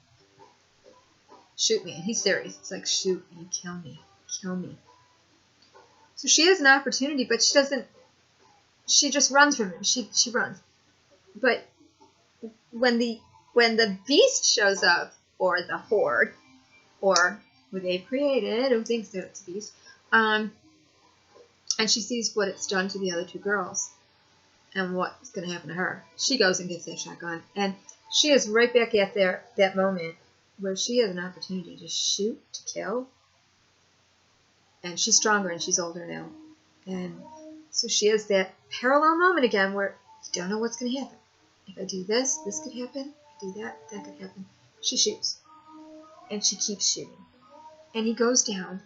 Shoot me." And he's serious. It's like, "Shoot me, kill me, kill me." So she has an opportunity, but she doesn't. She just runs from him. She runs. But when the beast shows up, or the Horde, or who they've created, who thinks that it's a beast, and she sees what it's done to the other two girls, and what's going to happen to her, she goes and gets that shotgun, and she is right back at that moment where she has an opportunity to shoot, to kill, and she's stronger and she's older now, and so she has that parallel moment again where you don't know what's going to happen. If I do this, this could happen. If I do that, that could happen. She shoots, and she keeps shooting, and he goes down,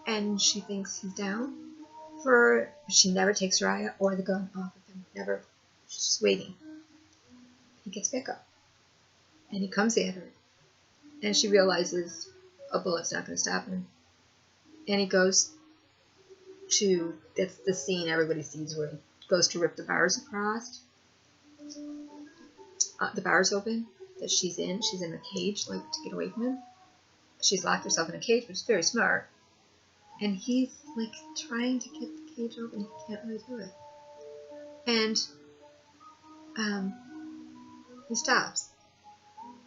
and she thinks he's down. She never takes her eye or the gun off of him. Never. She's just waiting. He gets back up, and he comes at her, and she realizes a bullet's not going to stop him. And he goes to, that's the scene everybody sees where he goes to rip the bars across. The bars open that she's in. She's in a cage, like, to get away from him. She's locked herself in a cage, which is very smart. And he's, like, trying to get the cage open. He can't really do it. And he stops.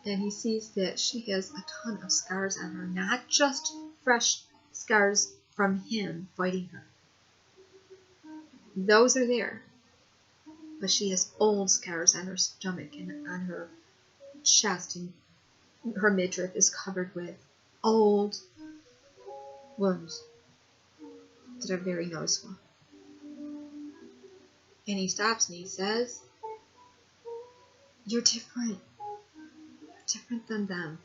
And he sees that she has a ton of scars on her. Not just fresh scars from him fighting her. Those are there. But she has old scars on her stomach and on her chest. And her midriff is covered with old wounds that are very noticeable. And he stops and he says, "You're different. You're different than them.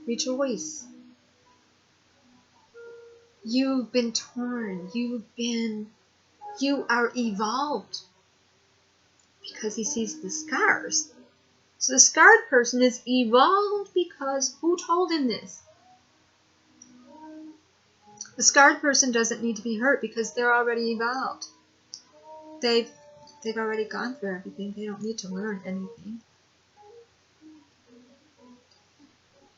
Rejoice. You've been torn. You are evolved." Because he sees the scars. So the scarred person is evolved because who told him this? The scarred person doesn't need to be hurt because they're already evolved. They've already gone through everything. They don't need to learn anything.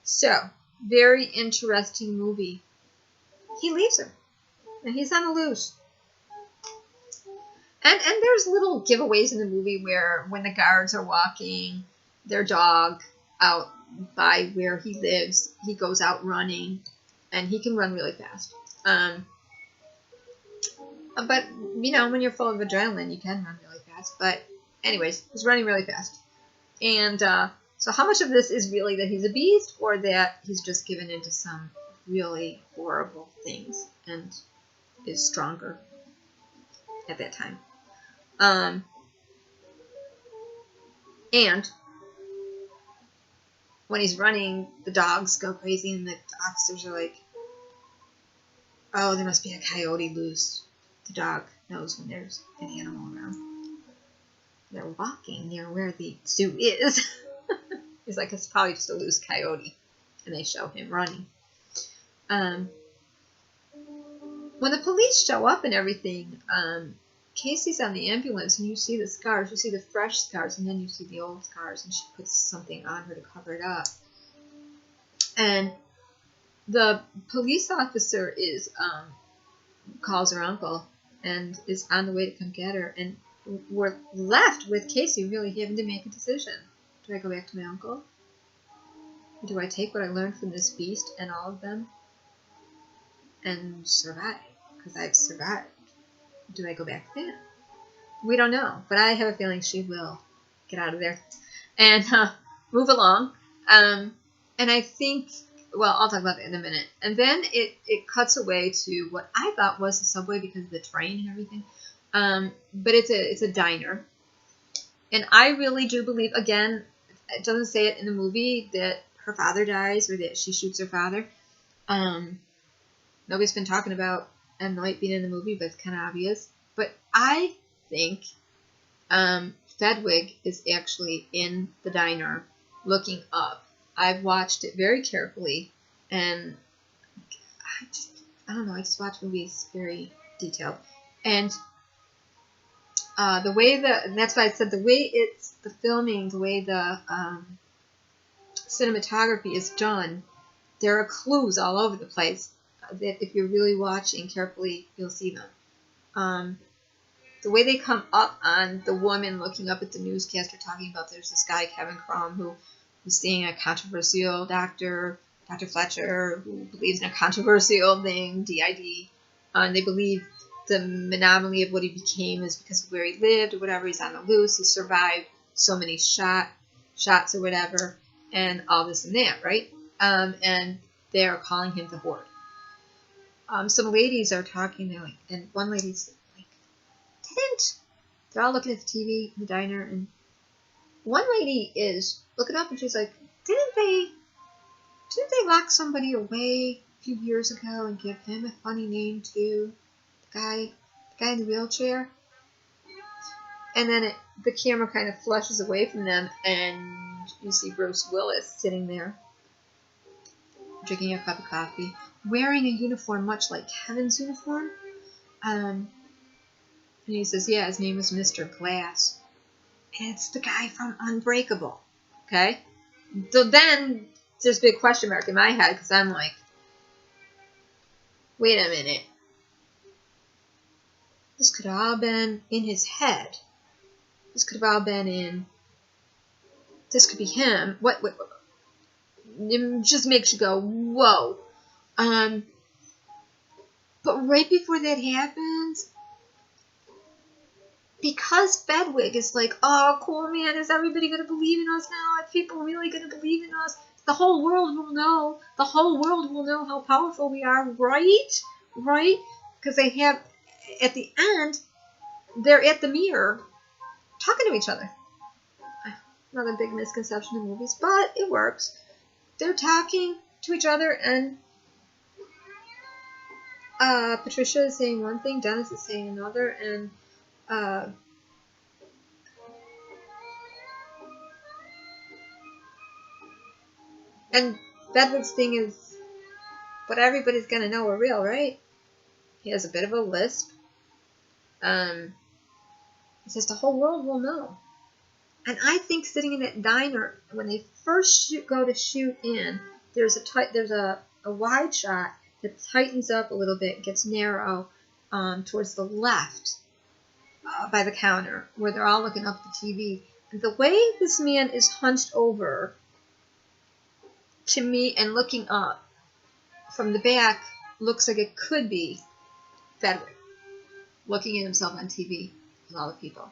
So, very interesting movie. He leaves her. And he's on the loose. And there's little giveaways in the movie where when the guards are walking their dog out by where he lives, he goes out running. And he can run really fast. But, you know, when you're full of adrenaline, you can run really fast. But, anyways, he's running really fast. And so how much of this is really that he's a beast or that he's just given into some really horrible things and is stronger at that time? And when he's running, the dogs go crazy and the officers are like, "Oh, there must be a coyote loose." The dog knows when there's an animal around. They're walking near where the zoo is. He's like, it's probably just a loose coyote. And they show him running. When the police show up and everything, Casey's on the ambulance, and you see the scars. You see the fresh scars, and then you see the old scars, and she puts something on her to cover it up. And the police officer calls her uncle and is on the way to come get her. And we're left with Casey really having to make a decision. Do I go back to my uncle? Or do I take what I learned from this beast and all of them and survive? Because I've survived. Do I go back to that? We don't know, but I have a feeling she will get out of there and move along. And I think, well, I'll talk about that in a minute. And then it cuts away to what I thought was the subway because of the train and everything. But it's a diner. And I really do believe, again, it doesn't say it in the movie that her father dies or that she shoots her father. Nobody's been talking about M. Night being in the movie, but it's kind of obvious. But I think Fedwig is actually in the diner looking up. I've watched it very carefully, and I don't know, I just watch movies very detailed. And the way and that's why I said the way it's the filming, the way the cinematography is done, there are clues all over the place that if you're really watching carefully, you'll see them. The way they come up on the woman looking up at the newscaster talking about there's this guy, Kevin Crum, who was seeing a controversial doctor, Dr. Fletcher, who believes in a controversial thing, D.I.D. And they believe the anomaly of what he became is because of where he lived or whatever. He's on the loose. He survived so many shots or whatever, and all this and that, right? And they're calling him the Horde. Some ladies are talking, they're like, and one lady's like, they're all looking at the TV in the diner, and one lady is looking up and she's like, didn't they lock somebody away a few years ago and give him a funny name too? The guy in the wheelchair? And then the camera kind of flushes away from them, and you see Bruce Willis sitting there, drinking a cup of coffee, wearing a uniform much like Kevin's uniform. And he says, yeah, his name was Mr. Glass. And it's the guy from Unbreakable. Okay? So then there's a big question mark in my head, because I'm like, wait a minute. This could have all been in his head. This could have all been this could be him. What? It just makes you go, whoa. But right before that happens, because Fedwig is like, oh, cool, man, is everybody going to believe in us now? Are people really going to believe in us? The whole world will know. The whole world will know how powerful we are, right? Right? Because they have, at the end, they're at the mirror talking to each other. Another big misconception in movies, but it works. They're talking to each other, and Patricia is saying one thing, Dennis is saying another, and Bedwig's thing is, but everybody's gonna know we're real, right? He has a bit of a lisp. He says the whole world will know. And I think sitting in that diner, when they first go to shoot in, there's a wide shot that tightens up a little bit, gets narrow towards the left by the counter, where they're all looking up at the TV. And the way this man is hunched over to me and looking up from the back looks like it could be Fedwig looking at himself on TV with all the people.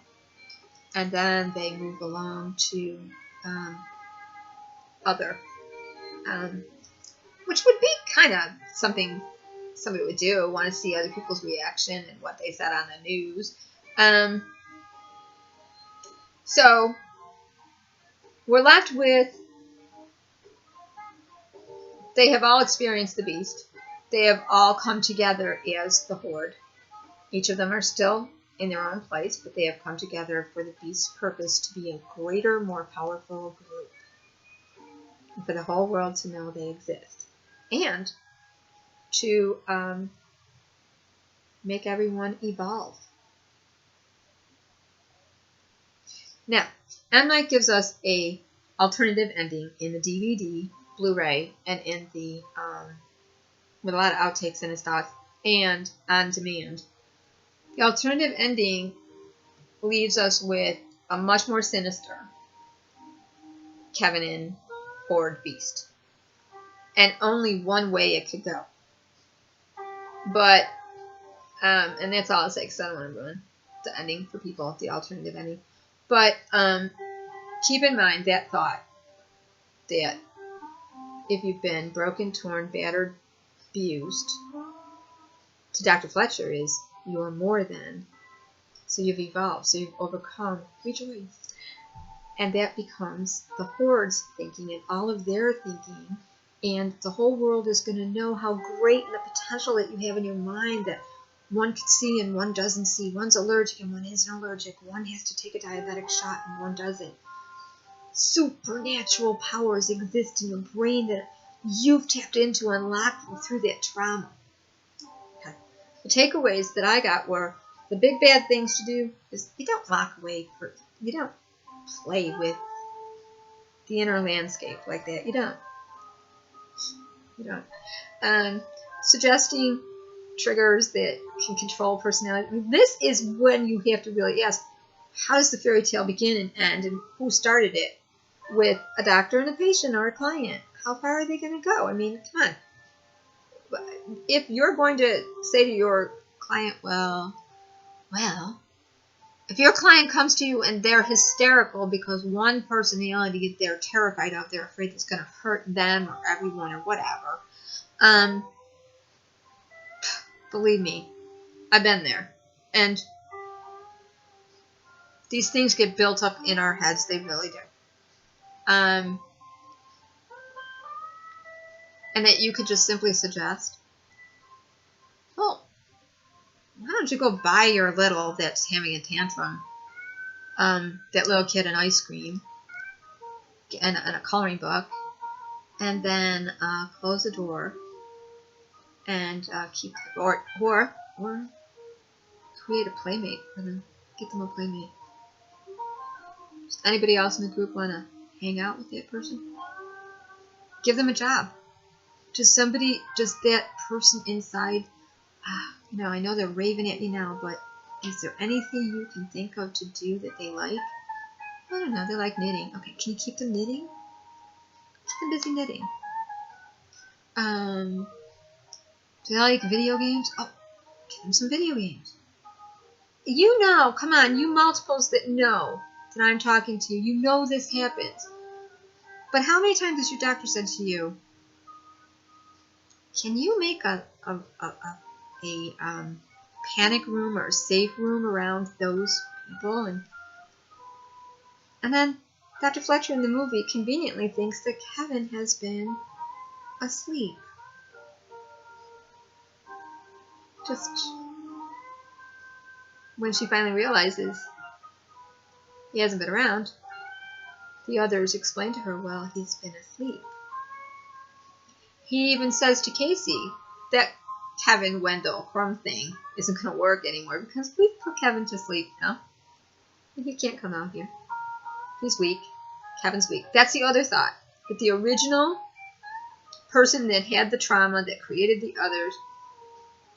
And then they move along to other, which would be kind of something somebody would do, want to see other people's reaction and what they said on the news. So we're left with, they have all experienced the beast. They have all come together as the Horde. Each of them are still in their own place, but they have come together for the beast's purpose to be a greater, more powerful group. and for the whole world to know they exist, and to make everyone evolve. Now, M. Night gives us a alternative ending in the DVD, Blu-ray, and in the with a lot of outtakes in his thoughts, and on demand. The alternative ending leaves us with a much more sinister Kevin in Horde Beast, and only one way it could go. But and that's all I'll say, because I don't want to ruin the ending for people, the alternative ending. But keep in mind that thought, that if you've been broken, torn, battered, abused, to Dr. Fletcher is, you are more than. So you've evolved, so you've overcome. Rejoice. And that becomes the Horde's thinking and all of their thinking. And the whole world is going to know how great and the potential that you have in your mind, that one can see and one doesn't see. One's allergic and one isn't allergic. One has to take a diabetic shot and one doesn't. Supernatural powers exist in your brain that you've tapped into and unlocked through that trauma. Okay. The takeaways that I got were, the big bad things to do is you don't walk away. You don't play with the inner landscape like that. You don't. Suggesting triggers that can control personality. This is when you have to really ask, how does the fairy tale begin and end, and who started it? With a doctor and a patient or a client. How far are they going to go? I mean, come on. If you're going to say to your client, well, if your client comes to you and they're hysterical because one personality they're terrified of, they're afraid it's going to hurt them or everyone or whatever, believe me, I've been there. And these things get built up in our heads. They really do. And that you could just simply suggest, well, why don't you go buy your little that's having a tantrum, that little kid an ice cream and a coloring book, and then close the door and keep, or create a playmate for them. Get them a playmate. Does anybody else in the group want to hang out with that person? Give them a job. Does that person inside, I know they're raving at me now, but is there anything you can think of to do that they like? I don't know, they like knitting. Okay, can you keep them knitting? Keep them busy knitting. Do they like video games? Oh, give them some video games. Come on, you multiples that know that I'm talking to, you know this happens. But how many times has your doctor said to you, can you make a panic room or a safe room around those people? And then Dr. Fletcher in the movie conveniently thinks that Kevin has been asleep. Just when she finally realizes he hasn't been around, the others explain to her, well, he's been asleep. He even says to Casey that Kevin Wendell Crumb thing isn't going to work anymore because we've put Kevin to sleep now. He can't come out here. He's weak. Kevin's weak. That's the other thought. That the original person that had the trauma, that created the others,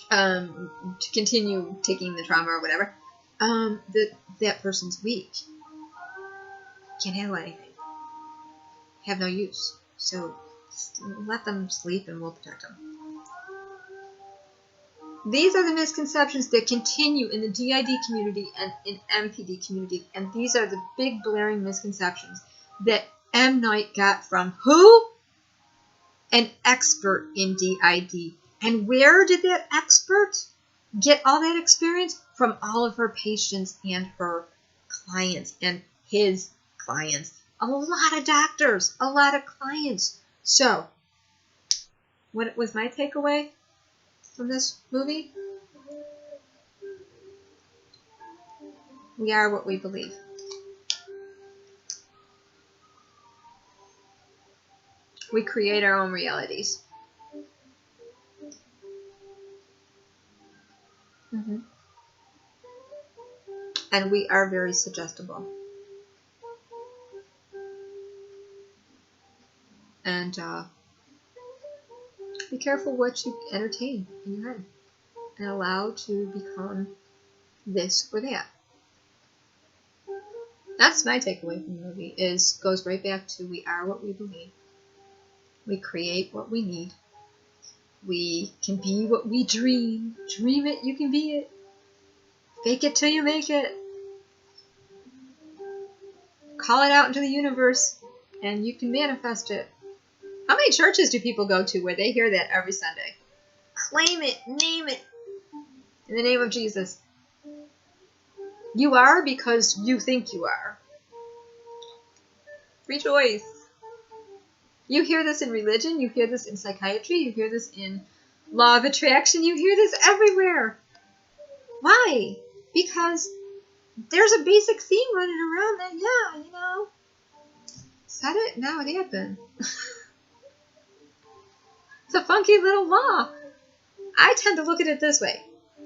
to continue taking the trauma or whatever, that person's weak. Can't handle anything. Have no use. So let them sleep and we'll protect them. These are the misconceptions that continue in the D.I.D. community and in MPD community. And these are the big blaring misconceptions that M. Night got from who? An expert in D.I.D. And where did that expert get all that experience? From all of her patients and her clients and his clients. A lot of doctors, a lot of clients. So, what was my takeaway from this movie? We are what we believe. We create our own realities. And we are very suggestible. And be careful what you entertain in your head and allow to become this or that. That's my takeaway from the movie. Goes right back to we are what we believe. We create what we need. We can be what we dream. Dream it, you can be it. Fake it till you make it. Call it out into the universe, and you can manifest it. How many churches do people go to where they hear that every Sunday? Claim it, name it, in the name of Jesus. You are because you think you are. Rejoice. You hear this in religion, you hear this in psychiatry, you hear this in law of attraction, you hear this everywhere. Why? Because there's a basic theme running around that, yeah, you know, said it, now it happened. It's a funky little law. I tend to look at it this way.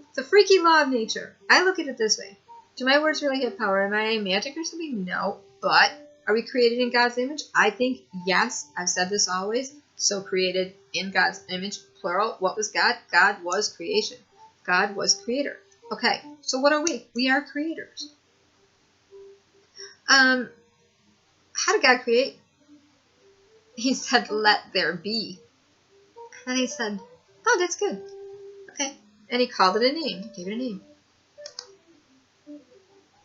It's a freaky law of nature. I look at it this way. Do my words really have power? Am I magic or something? No. But are we created in God's image? I think yes. I've said this always. So created in God's image, plural. What was God? God was creation. God was creator. Okay, so what are we? We are creators. How did God create? He said, let there be. And he said, oh, that's good. Okay. And he called it a name. He gave it a name.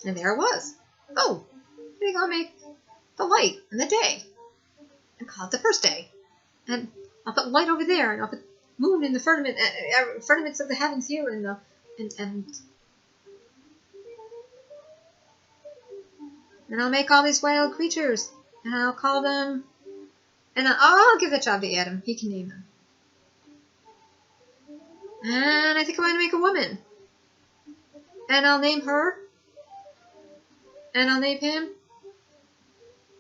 And there it was. Oh, I think I'll make the light and the day. And call it the first day. And I'll put light over there. And I'll put moon in the firmament, firmaments of the heavens here. And I'll make all these wild creatures. And I'll call them. And I'll give that job to Adam. He can name them. And I think I'm going to make a woman. And I'll name her. And I'll name him.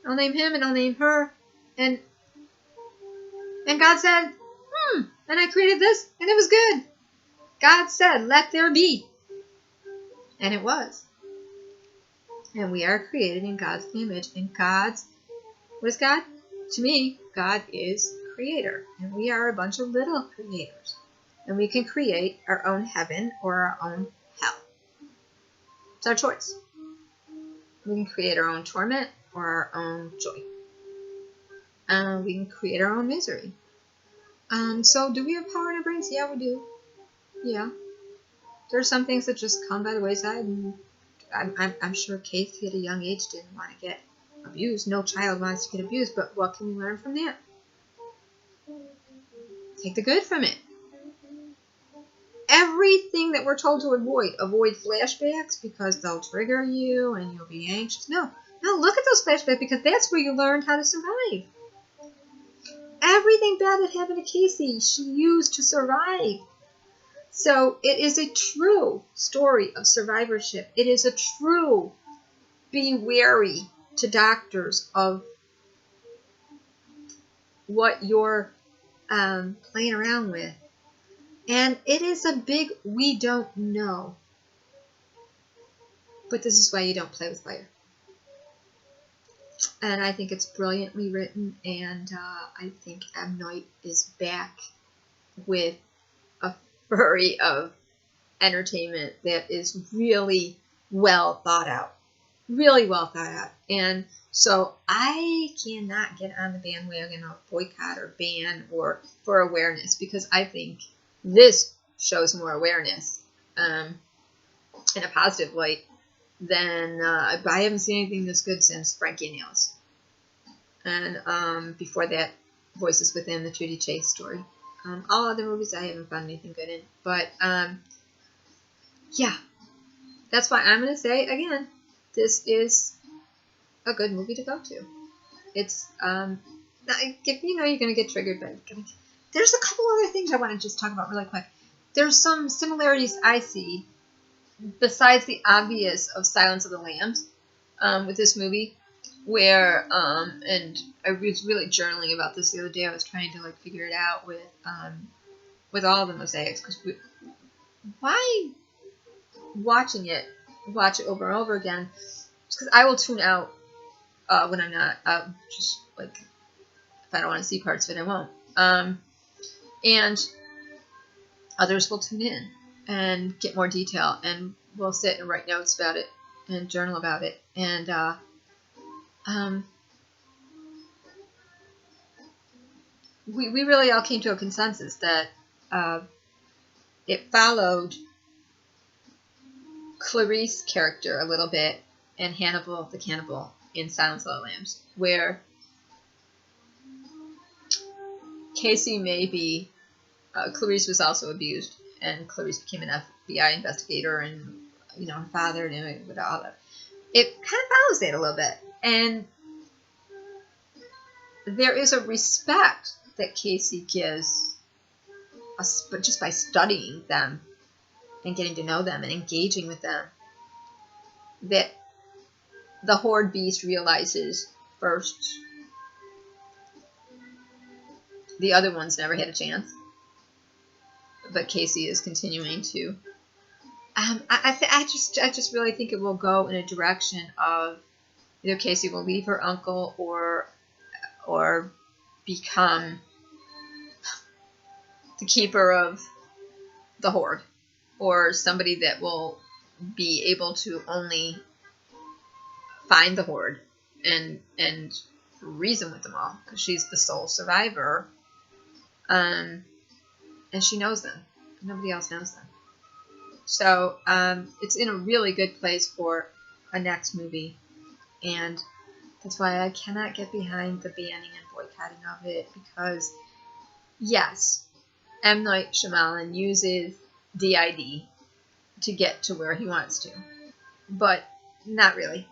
I'll name him and I'll name her. And God said, and I created this and it was good. God said, let there be. And it was. And we are created in God's image. And what is God? To me, God is creator. And we are a bunch of little creators. And we can create our own heaven or our own hell. It's our choice. We can create our own torment or our own joy. We can create our own misery. So do we have power in our brains? Yeah, we do. Yeah. There's some things that just come by the wayside. And I'm sure Keith at a young age didn't want to get abused. No child wants to get abused. But what can we learn from that? Take the good from it. Everything that we're told to avoid flashbacks because they'll trigger you and you'll be anxious. No, look at those flashbacks because that's where you learned how to survive. Everything bad that happened to Casey, she used to survive. So it is a true story of survivorship. It is a true be wary to doctors of what you're playing around with. And it is a big we don't know. But this is why you don't play with fire. And I think it's brilliantly written. And I think M. Night is back with a flurry of entertainment that is really well thought out. Really well thought out. And so I cannot get on the bandwagon of boycott or ban or for awareness because I think this shows more awareness in a positive light than I haven't seen anything this good since Frankie and Alice. And before that, Voices Within, the Trudy Chase story. All other movies I haven't found anything good in. But yeah, that's why I'm going to say again, this is a good movie to go to. It's you're going to get triggered by it. There's a couple other things I want to just talk about really quick. There's some similarities I see, besides the obvious of Silence of the Lambs, with this movie. where and I was really journaling about this the other day. I was trying to like figure it out with all the mosaics, because why watch it over and over again? Because I will tune out when I'm not just like if I don't want to see parts of it, I won't. And others will tune in and get more detail, and we'll sit and write notes about it and journal about it. And we really all came to a consensus that it followed Clarice's character a little bit and Hannibal the Cannibal in Silence of the Lambs, where Casey maybe Clarice was also abused, and Clarice became an FBI investigator, and her father knew it with all that. It kind of follows that a little bit, and there is a respect that Casey gives us, but just by studying them and getting to know them and engaging with them, that the Horde beast realizes first. The other ones never had a chance, but Casey is continuing to. I just really think it will go in a direction of either Casey will leave her uncle or become the keeper of the Horde, or somebody that will be able to only find the Horde and reason with them all, because she's the sole survivor. And she knows them. Nobody else knows them. So it's in a really good place for a next movie. And that's why I cannot get behind the banning and boycotting of it. Because, yes, M. Night Shyamalan uses D.I.D. to get to where he wants to. But not really.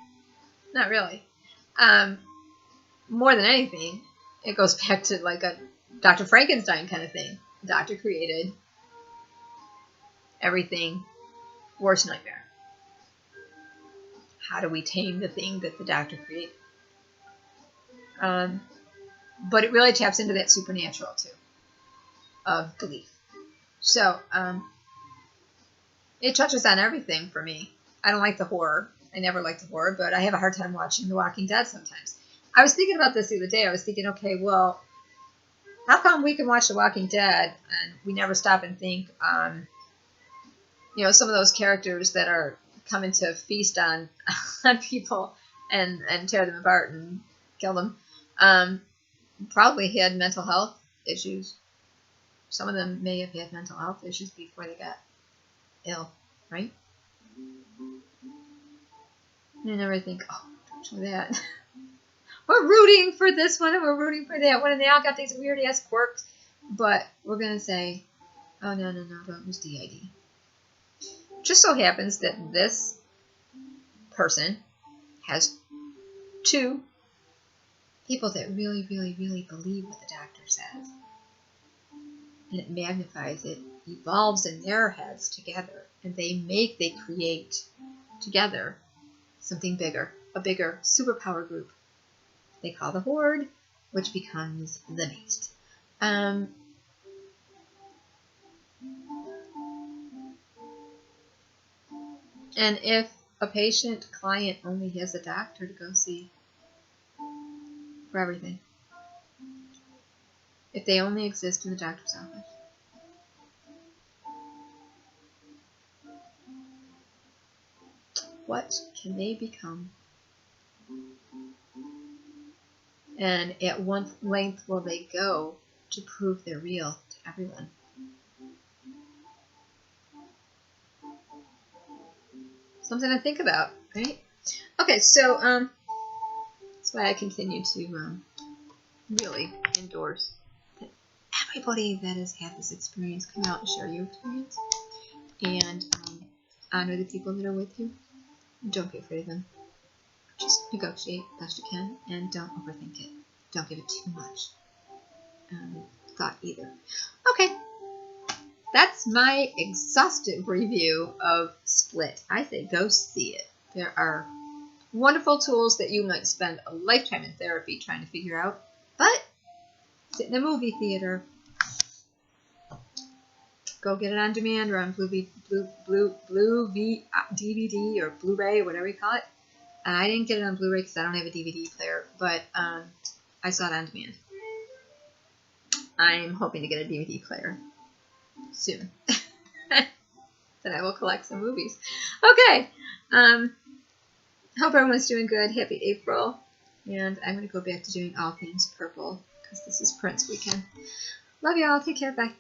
Not really. More than anything, it goes back to like a Dr. Frankenstein kind of thing. The doctor created everything. Worst nightmare. How do we tame the thing that the doctor created? But it really taps into that supernatural too, of belief. So it touches on everything for me. I don't like the horror. I never liked the horror, but I have a hard time watching The Walking Dead sometimes. I was thinking about this the other day. I was thinking, okay, well, how come we can watch The Walking Dead and we never stop and think, some of those characters that are coming to feast on people and tear them apart and kill them, probably had mental health issues. Some of them may have had mental health issues before they got ill, right? And I never think, oh, don't show that. We're rooting for this one and we're rooting for that one, and they all got these weird ass quirks. But we're going to say, oh, no, don't use D.I.D. Just so happens that this person has two people that really, really, really believe what the doctor says. And it magnifies it, evolves in their heads together, and they create together something bigger, a bigger superpower group. They call the Horde, which becomes the Beast. And if a client only has a doctor to go see for everything, if they only exist in the doctor's office, what can they become? And at what length will they go to prove they're real to everyone? Something to think about, right? Okay, so that's why I continue to really endorse that everybody that has had this experience come out and share your experience, and honor the people that are with you. Don't be afraid of them. Just negotiate best you can, and don't overthink it. Don't give it too much thought either. Okay, that's my exhaustive review of Split. I say go see it. There are Wonderful tools that you might spend a lifetime in therapy trying to figure out. But sit in a movie theater. Go get it on demand or on Blue DVD or Blu-ray or whatever you call it. And I didn't get it on Blu-ray because I don't have a DVD player, but I saw it on demand. I'm hoping to get a DVD player soon. Then I will collect some movies. Okay. Hope everyone's doing good. Happy April. And I'm going to go back to doing all things purple because this is Prince weekend. Love y'all. Take care. Bye.